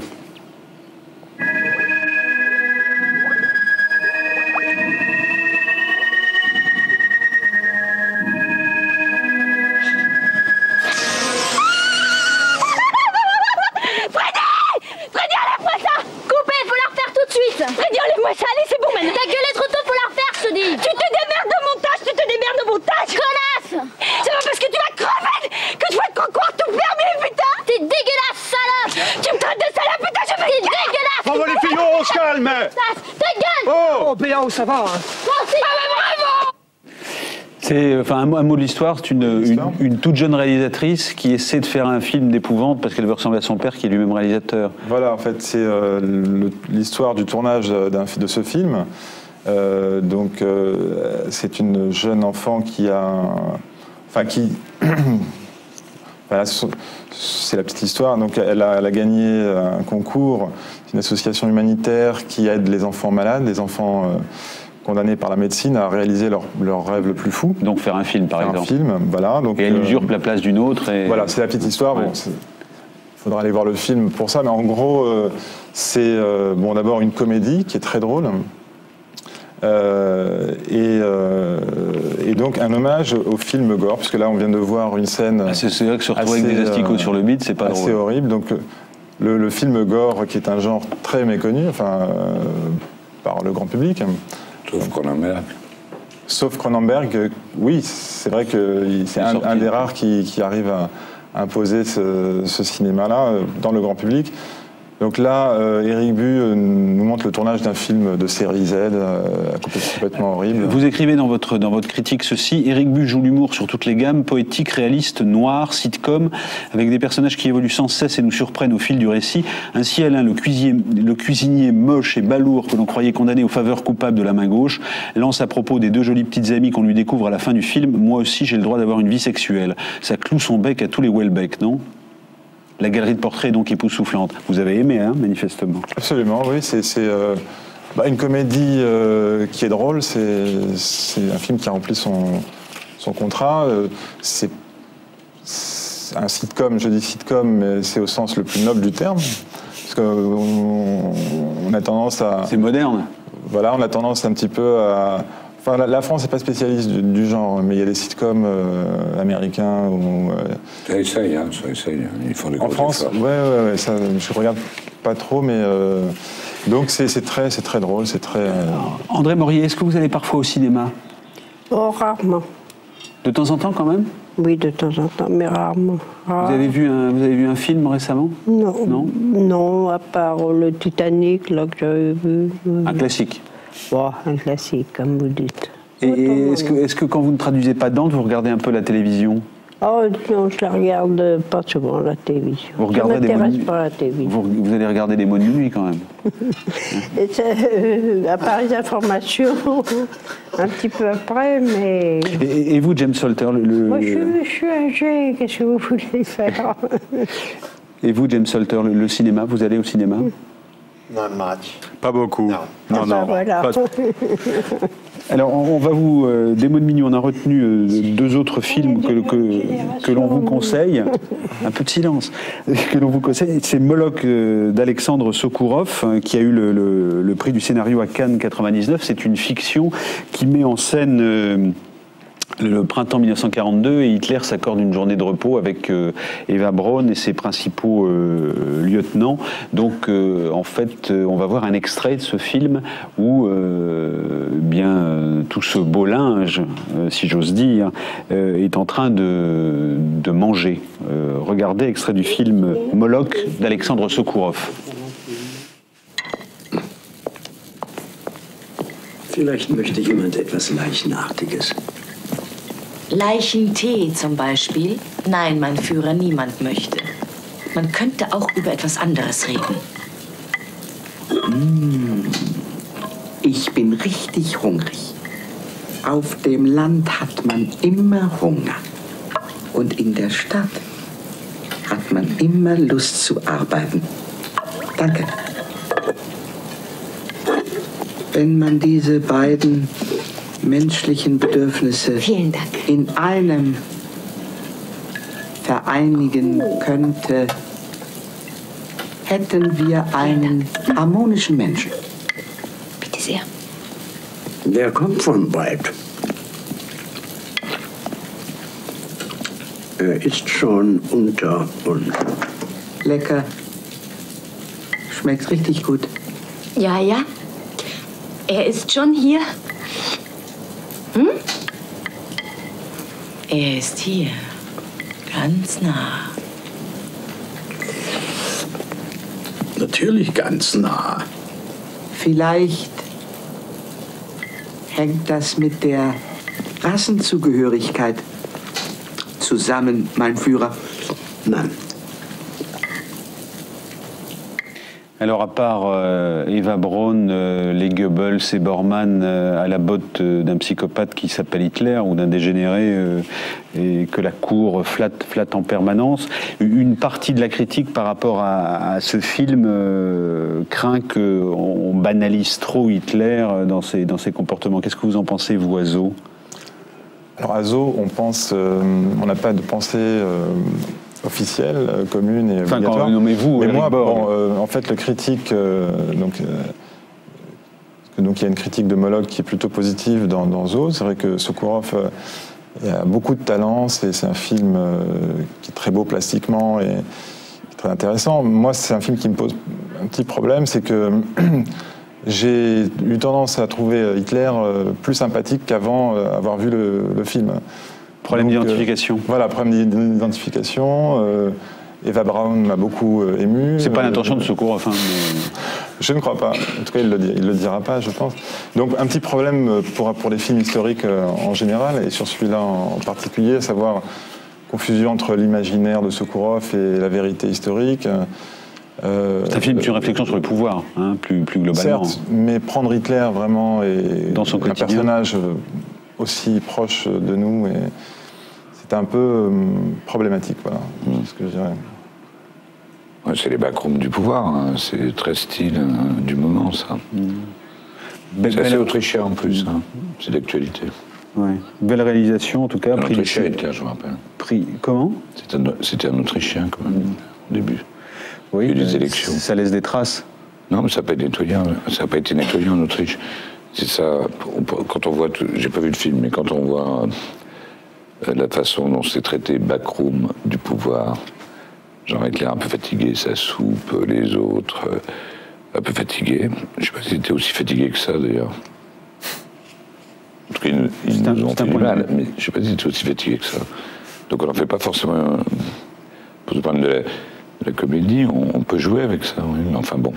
où ça va. Hein. C'est, enfin, un mot de l'histoire, c'est une toute jeune réalisatrice qui essaie de faire un film d'épouvante parce qu'elle veut ressembler à son père qui est lui-même réalisateur. Voilà, en fait, c'est l'histoire du tournage de ce film. C'est une jeune enfant qui a... Voilà, c'est la petite histoire. Donc, elle a gagné un concours, une association humanitaire qui aide les enfants malades, les enfants condamnés par la médecine à réaliser leur rêve le plus fou. Donc faire un film, par exemple. Un film, voilà. Donc, et elle usurpe la place d'une autre. Et... Voilà, c'est la petite histoire. Ouais. Bon, il faudra aller voir le film pour ça, mais en gros, c'est d'abord une comédie qui est très drôle. Et donc un hommage au film gore, puisque là on vient de voir une scène. C'est vrai que se retrouver avec des asticots sur le bide, c'est pas drôle. C'est horrible. Donc le film gore, qui est un genre très méconnu, par le grand public. Sauf Cronenberg. Sauf Cronenberg, oui, c'est vrai que c'est un des rares qui arrive à imposer ce cinéma-là dans le grand public. Donc là, Éric Bu nous montre le tournage d'un film de série Z, complètement horrible. Vous écrivez dans votre critique ceci: Éric Bu joue l'humour sur toutes les gammes, poétique, réaliste, noir, sitcom, avec des personnages qui évoluent sans cesse et nous surprennent au fil du récit. Ainsi, Alain, le cuisinier moche et balourd que l'on croyait condamné aux faveurs coupables de la main gauche, lance à propos des deux jolies petites amies qu'on lui découvre à la fin du film: moi aussi j'ai le droit d'avoir une vie sexuelle. Ça cloue son bec à tous les Welbeck, non ? La galerie de portraits est donc époustouflante. Vous avez aimé, hein, manifestement. Absolument, oui. C'est une comédie qui est drôle. C'est un film qui a rempli son contrat. C'est un sitcom, je dis sitcom, mais c'est au sens le plus noble du terme. Parce qu'on a tendance à... C'est moderne. Voilà, on a tendance un petit peu à... Enfin, la France n'est pas spécialiste du genre, mais il y a des sitcoms américains où... Ça essaye. Ils font des gros en France, ouais, ça, je regarde pas trop, mais... donc c'est très drôle, c'est très... André Maurier, est-ce que vous allez parfois au cinéma? Oh, rarement. De temps en temps, quand même? Oui, de temps en temps, mais rarement. Vous avez vu un film récemment? Non. Non, à part le Titanic, là, que j'avais vu. Un classique? Bon, un classique, comme vous dites. Et est-ce que quand vous ne traduisez pas Dante, vous regardez un peu la télévision? Oh non, je la regarde pas souvent, la télévision. Vous regardez je ne m'intéresse pas à la télévision. Vous allez regarder des mots de nuit, quand même. À part les informations, un petit peu après, mais... Et vous, James Salter, Moi, je suis âgée, qu'est-ce que vous voulez faire? Et vous, James Salter, le cinéma, vous allez au cinéma? Not much. Pas beaucoup. Non. Voilà. Alors, on va vous... des mots de minuit, on a retenu deux autres films que l'on vous conseille. Un peu de silence. Que l'on vous conseille. C'est Moloch d'Alexandre Sokourov, qui a eu le prix du scénario à Cannes 99. C'est une fiction qui met en scène... le printemps 1942, et Hitler s'accorde une journée de repos avec Eva Braun et ses principaux lieutenants. Donc, en fait, on va voir un extrait de ce film où tout ce beau linge, si j'ose dire, est en train de manger. Regardez, extrait du film Moloch d'Alexandre Sokourov. Vielleicht möchte jemand etwas Leichenartiges. Leichentee zum Beispiel? Nein, mein Führer, niemand möchte. Man könnte auch über etwas anderes reden. Ich bin richtig hungrig. Auf dem Land hat man immer Hunger. Und in der Stadt hat man immer Lust zu arbeiten. Danke. Wenn man diese beiden menschlichen Bedürfnisse in einem vereinigen könnte, hätten wir einen harmonischen Menschen. Bitte sehr. Der kommt von weit. Er ist schon unter uns. Lecker. Schmeckt richtig gut. Ja. Er ist schon hier. Er ist hier, ganz nah. Natürlich ganz nah. Vielleicht Hängt das mit der Rassenzugehörigkeit zusammen, mein Führer? Nein. Alors, à part Eva Braun, les Goebbels et Bormann à la botte d'un psychopathe qui s'appelle Hitler ou d'un dégénéré et que la cour flatte en permanence, une partie de la critique par rapport à ce film craint qu'on banalise trop Hitler dans ses comportements. Qu'est-ce que vous en pensez, vous, Azo? Alors, Azo, on n'a pas de pensée officielle, commune et obligatoire. Quand nommez-vous, mais moi, en fait, le critique, donc il y a une critique de Moloch qui est plutôt positive dans Zo. C'est vrai que Sokourov a beaucoup de talent. C'est un film qui est très beau plastiquement et très intéressant. Moi, c'est un film qui me pose un petit problème, c'est que j'ai eu tendance à trouver Hitler plus sympathique qu'avant avoir vu le film. Problème d'identification. Voilà, problème d'identification. Eva Braun m'a beaucoup ému. C'est pas l'intention de Sokourov. Mais... Je ne crois pas. En tout cas, il le dira pas, je pense. Donc, un petit problème pour les films historiques en général, et sur celui-là en particulier, à savoir confusion entre l'imaginaire de Sokourov et la vérité historique. C'est un film sur une réflexion sur le pouvoir, hein, plus globalement. Certes, mais prendre Hitler vraiment et dans son un quotidien. Personnage aussi proche de nous, et c'est un peu problématique, voilà, c'est ce que je dirais. Ouais, c'est les backrooms du pouvoir, hein. C'est très style du moment, ça. C'est assez autrichien en plus, hein. C'est d'actualité. Ouais. Belle réalisation en tout cas. Un autrichien, Hitler, je me rappelle. Comment? C'était un autrichien quand même, au début. Oui, il y a eu des élections. Ça laisse des traces. Non, mais ça n'a pas été nettoyé en Autriche. C'est ça, quand on voit, j'ai pas vu le film, mais quand on voit la façon dont c'est traité backroom du pouvoir, genre Hitler un peu fatigué, sa soupe, les autres un peu fatigués. Je sais pas s'ils étaient aussi fatigués que ça d'ailleurs. En tout cas, ils nous ont fait du mal, mais je sais pas s'ils étaient aussi fatigués que ça. Donc on n'en fait pas forcément. Pour se prendre de la comédie, on peut jouer avec ça, oui. Enfin bon,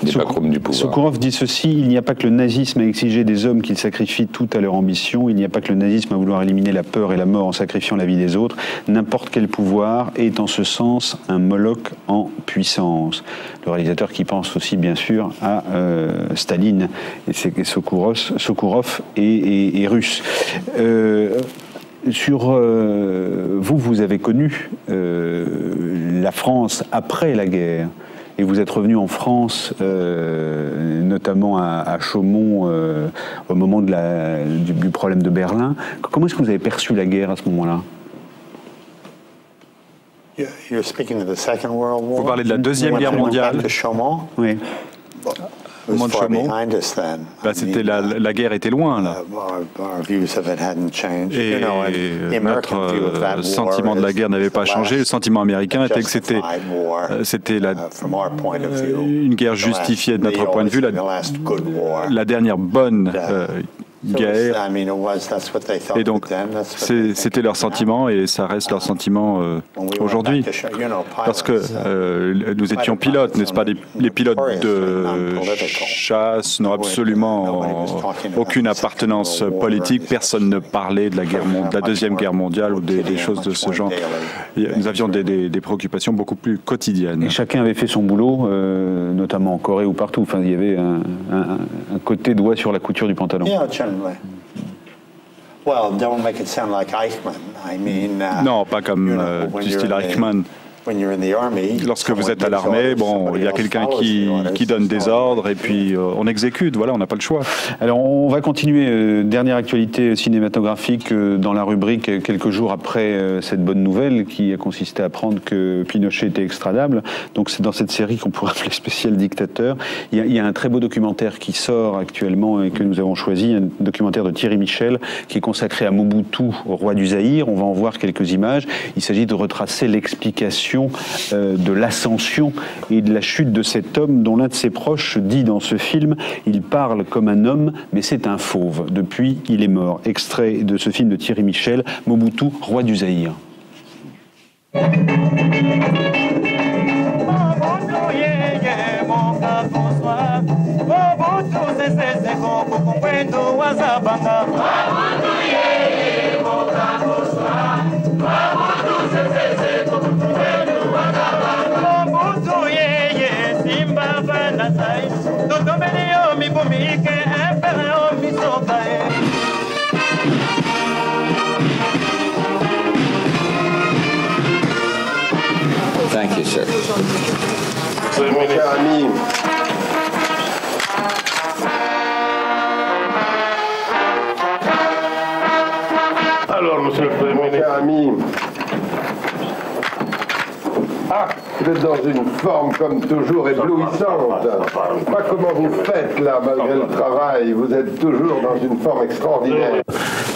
des backrooms du pouvoir. Sokourov dit ceci: il n'y a pas que le nazisme à exiger des hommes qu'ils sacrifient tout à leur ambition, il n'y a pas que le nazisme à vouloir éliminer la peur et la mort en sacrifiant la vie des autres. N'importe quel pouvoir est en ce sens un Moloch en puissance. Le réalisateur qui pense aussi bien sûr à Staline, et c'est Sokourov est russe. Vous avez connu la France après la guerre, et vous êtes revenu en France, notamment à Chaumont, au moment du problème de Berlin. Comment est-ce que vous avez perçu la guerre à ce moment-là? Vous parlez de la Deuxième Guerre mondiale. Oui. Au moment de Chaumont, la guerre était loin, là. Et notre sentiment de la guerre n'avait pas changé. Le sentiment américain était que c'était une guerre justifiée de notre point de vue, la dernière bonne guerre. Et donc, c'était leur sentiment, et ça reste leur sentiment aujourd'hui. Parce que nous étions pilotes, n'est-ce pas? Les pilotes de chasse n'ont absolument aucune appartenance politique. Personne ne parlait de la Deuxième Guerre mondiale ou des choses de ce genre. Nous avions des préoccupations beaucoup plus quotidiennes. Et chacun avait fait son boulot, notamment en Corée ou partout. Enfin, il y avait un côté doigt sur la couture du pantalon. Non, pas comme du style Eichmann. Lorsque vous êtes à l'armée, bon, il y a quelqu'un qui donne des ordres et puis on exécute, voilà, on n'a pas le choix. Alors on va continuer, dernière actualité cinématographique dans la rubrique quelques jours après cette bonne nouvelle qui a consisté à apprendre que Pinochet était extradable. Donc c'est dans cette série qu'on pourrait appeler spécial dictateur. Il y a un très beau documentaire qui sort actuellement et que nous avons choisi, un documentaire de Thierry Michel qui est consacré à Mobutu, au roi du Zaïre. On va en voir quelques images. Il s'agit de retracer l'explication de l'ascension et de la chute de cet homme dont l'un de ses proches dit dans ce film « Il parle comme un homme, mais c'est un fauve. Depuis, il est mort ». Extrait de ce film de Thierry Michel, Mobutu, roi du Zaïre. Mwendo wazabanga Wabudu yeye Mokakoswa Wabudu zezeze Mwendo wazabanga Wabudu yeye Simba vanasai Totomeni yo mibumike Empere yo misokae Thank you, sir. Mon cher ami, alors, monsieur le Premier ministre, mon cher ami, vous êtes dans une forme comme toujours éblouissante. Pas comment vous faites là, malgré le travail, vous êtes toujours dans une forme extraordinaire.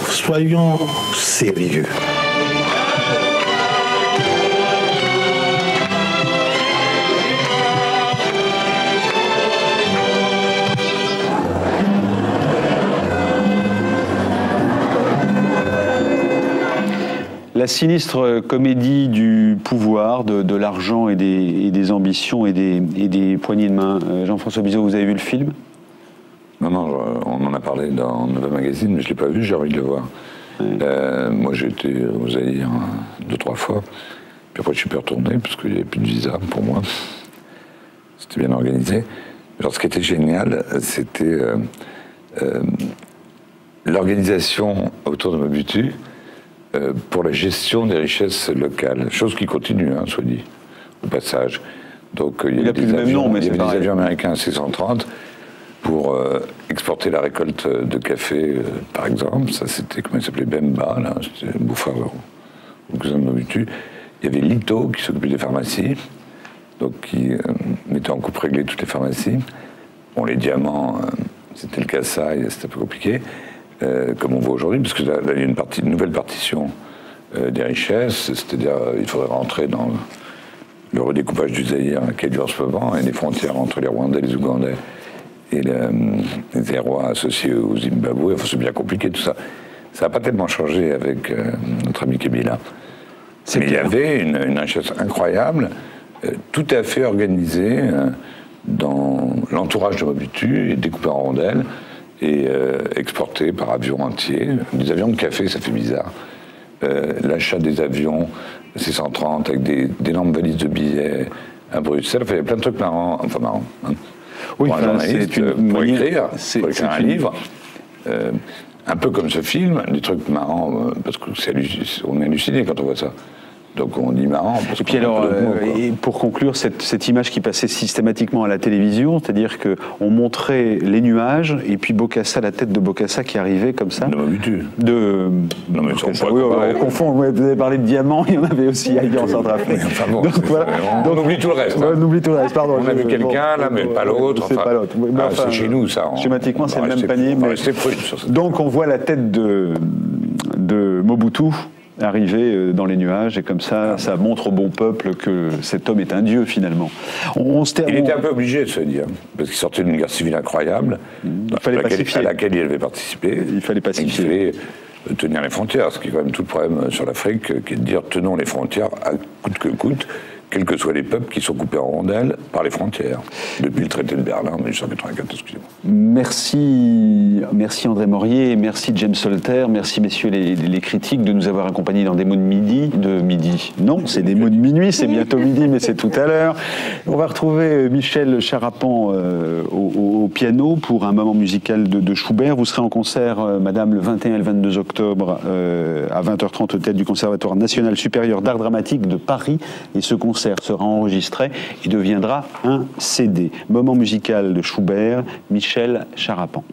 Soyons sérieux. La sinistre comédie du pouvoir, de l'argent et des ambitions et des poignées de main. Jean-François Bizot, vous avez vu le film? Non, on en a parlé dans Nova Magazine, mais je ne l'ai pas vu, j'ai envie de le voir. Ouais. Moi, j'ai été au Zaïre 2-3 fois, puis après je suis pas retourné, parce qu'il n'y avait plus de visa pour moi. C'était bien organisé. Alors, ce qui était génial, c'était l'organisation autour de Mobutu, pour la gestion des richesses locales, chose qui continue, hein, soit dit, au passage. Donc il y avait des avions américains C-130 pour exporter la récolte de café, par exemple. Ça, c'était, comment il s'appelait, Bemba, là, c'était Bouffard, au cousin de Mobutu. Il y avait Lito qui s'occupait des pharmacies, donc qui mettait en coupe réglée toutes les pharmacies. Bon, les diamants, c'était le Kassai, c'était un peu compliqué. Comme on voit aujourd'hui, parce que là, il y a une nouvelle partition des richesses, c'est-à-dire il faudrait rentrer dans le redécoupage du Zaïre qui a lieu en ce moment, et les frontières entre les Rwandais, les Ougandais et les Zérois associés au Zimbabwe. Enfin, c'est bien compliqué tout ça. Ça n'a pas tellement changé avec notre ami Kabila. Mais il y avait une richesse incroyable, tout à fait organisée dans l'entourage de Mobutu et découpée en rondelles, et exporté par avion entier. Des avions de café, ça fait bizarre. L'achat des avions C-130 avec d'énormes valises de billets à Bruxelles. Enfin, il y avait plein de trucs marrants, enfin marrants. Hein. Oui, pour un journaliste, pour écrire un livre. Un peu comme ce film, des trucs marrants, parce qu'on est halluciné quand on voit ça. Donc on dit marrant. Et puis alors, et pour conclure, cette image qui passait systématiquement à la télévision, c'est-à-dire qu'on montrait les nuages, et puis Bokassa, la tête de Bokassa qui arrivait comme ça. De Mobutu. Non mais on confond, vous avez parlé de diamants, il y en avait aussi ailleurs en Centrafrique. Enfin bon, donc, voilà. On oublie tout le reste. On oublie tout le reste, pardon. On a vu quelqu'un, là, mais pas l'autre. C'est pas l'autre. C'est chez nous, ça. Schématiquement, c'est le même panier. Donc on voit la tête de Mobutu arriver dans les nuages, et comme ça, ça montre au bon peuple que cet homme est un dieu, finalement. Il était un peu obligé de se dire, parce qu'il sortait d'une guerre civile incroyable, à laquelle il avait participé. Il fallait pacifier. Il fallait tenir les frontières, ce qui est quand même tout le problème sur l'Afrique, qui est de dire tenons les frontières à coûte que coûte, quels que soient les peuples qui sont coupés en rondelles par les frontières, depuis le traité de Berlin en 1884, excusez-moi. Merci André Morier, merci James Solter, merci messieurs les critiques de nous avoir accompagnés dans des mots de midi. Non, c'est des mots de minuit, c'est bientôt midi, mais c'est tout à l'heure. On va retrouver Michel Charapan au piano pour un moment musical de Schubert. Vous serez en concert, madame, le 21 et le 22 octobre à 20h30 au théâtre du Conservatoire national supérieur d'art dramatique de Paris, et ce concert sera enregistré et deviendra un CD. Moment musical de Schubert, Michel Charapan.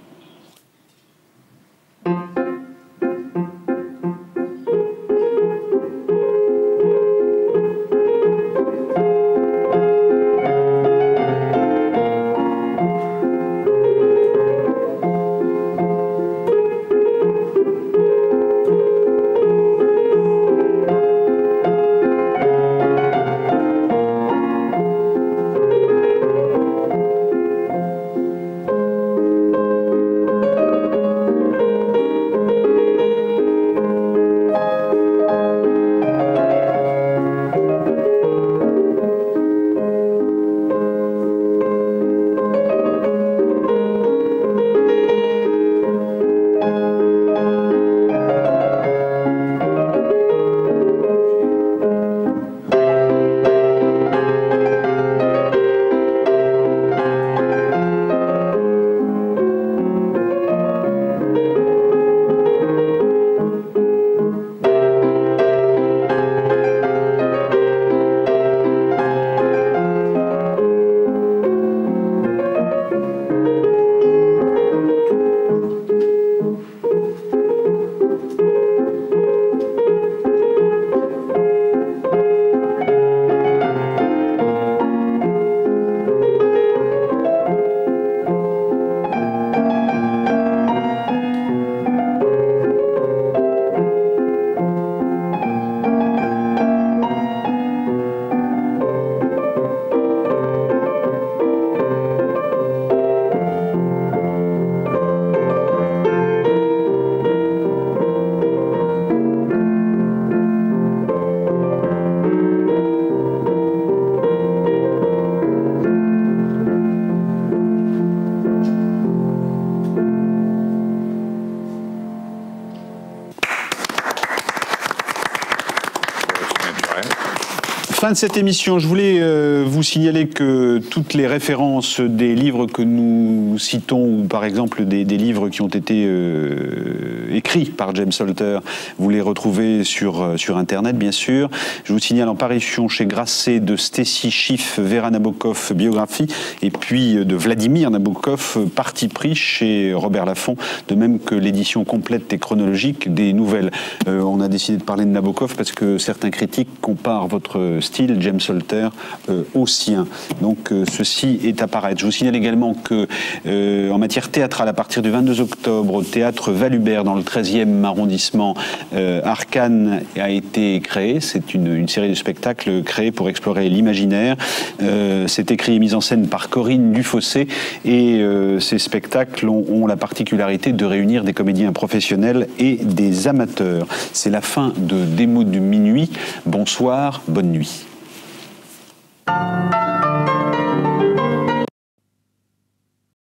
Fin de cette émission, je voulais vous signaler que toutes les références des livres que nous citons, ou par exemple des livres qui ont été écrits par James Salter, vous les retrouvez sur Internet, bien sûr. Je vous signale en parution chez Grasset de Stacy Schiff, Vera Nabokov, biographie, et puis de Vladimir Nabokov, Parti pris chez Robert Laffont, de même que l'édition complète et chronologique des nouvelles. On a décidé de parler de Nabokov parce que certains critiques comparent votre style, James Salter, au sien. Donc ceci est à paraître. Je vous signale également que en matière théâtrale, à partir du 22 octobre, au théâtre Valubert, dans le 13e arrondissement, Arcane a été créé. C'est une série de spectacles créés pour explorer l'imaginaire. C'est écrit et mis en scène par Corinne Dufossé, et ces spectacles ont la particularité de réunir des comédiens professionnels et des amateurs. C'est la fin de Des mots de minuit. Bonsoir, bonne nuit.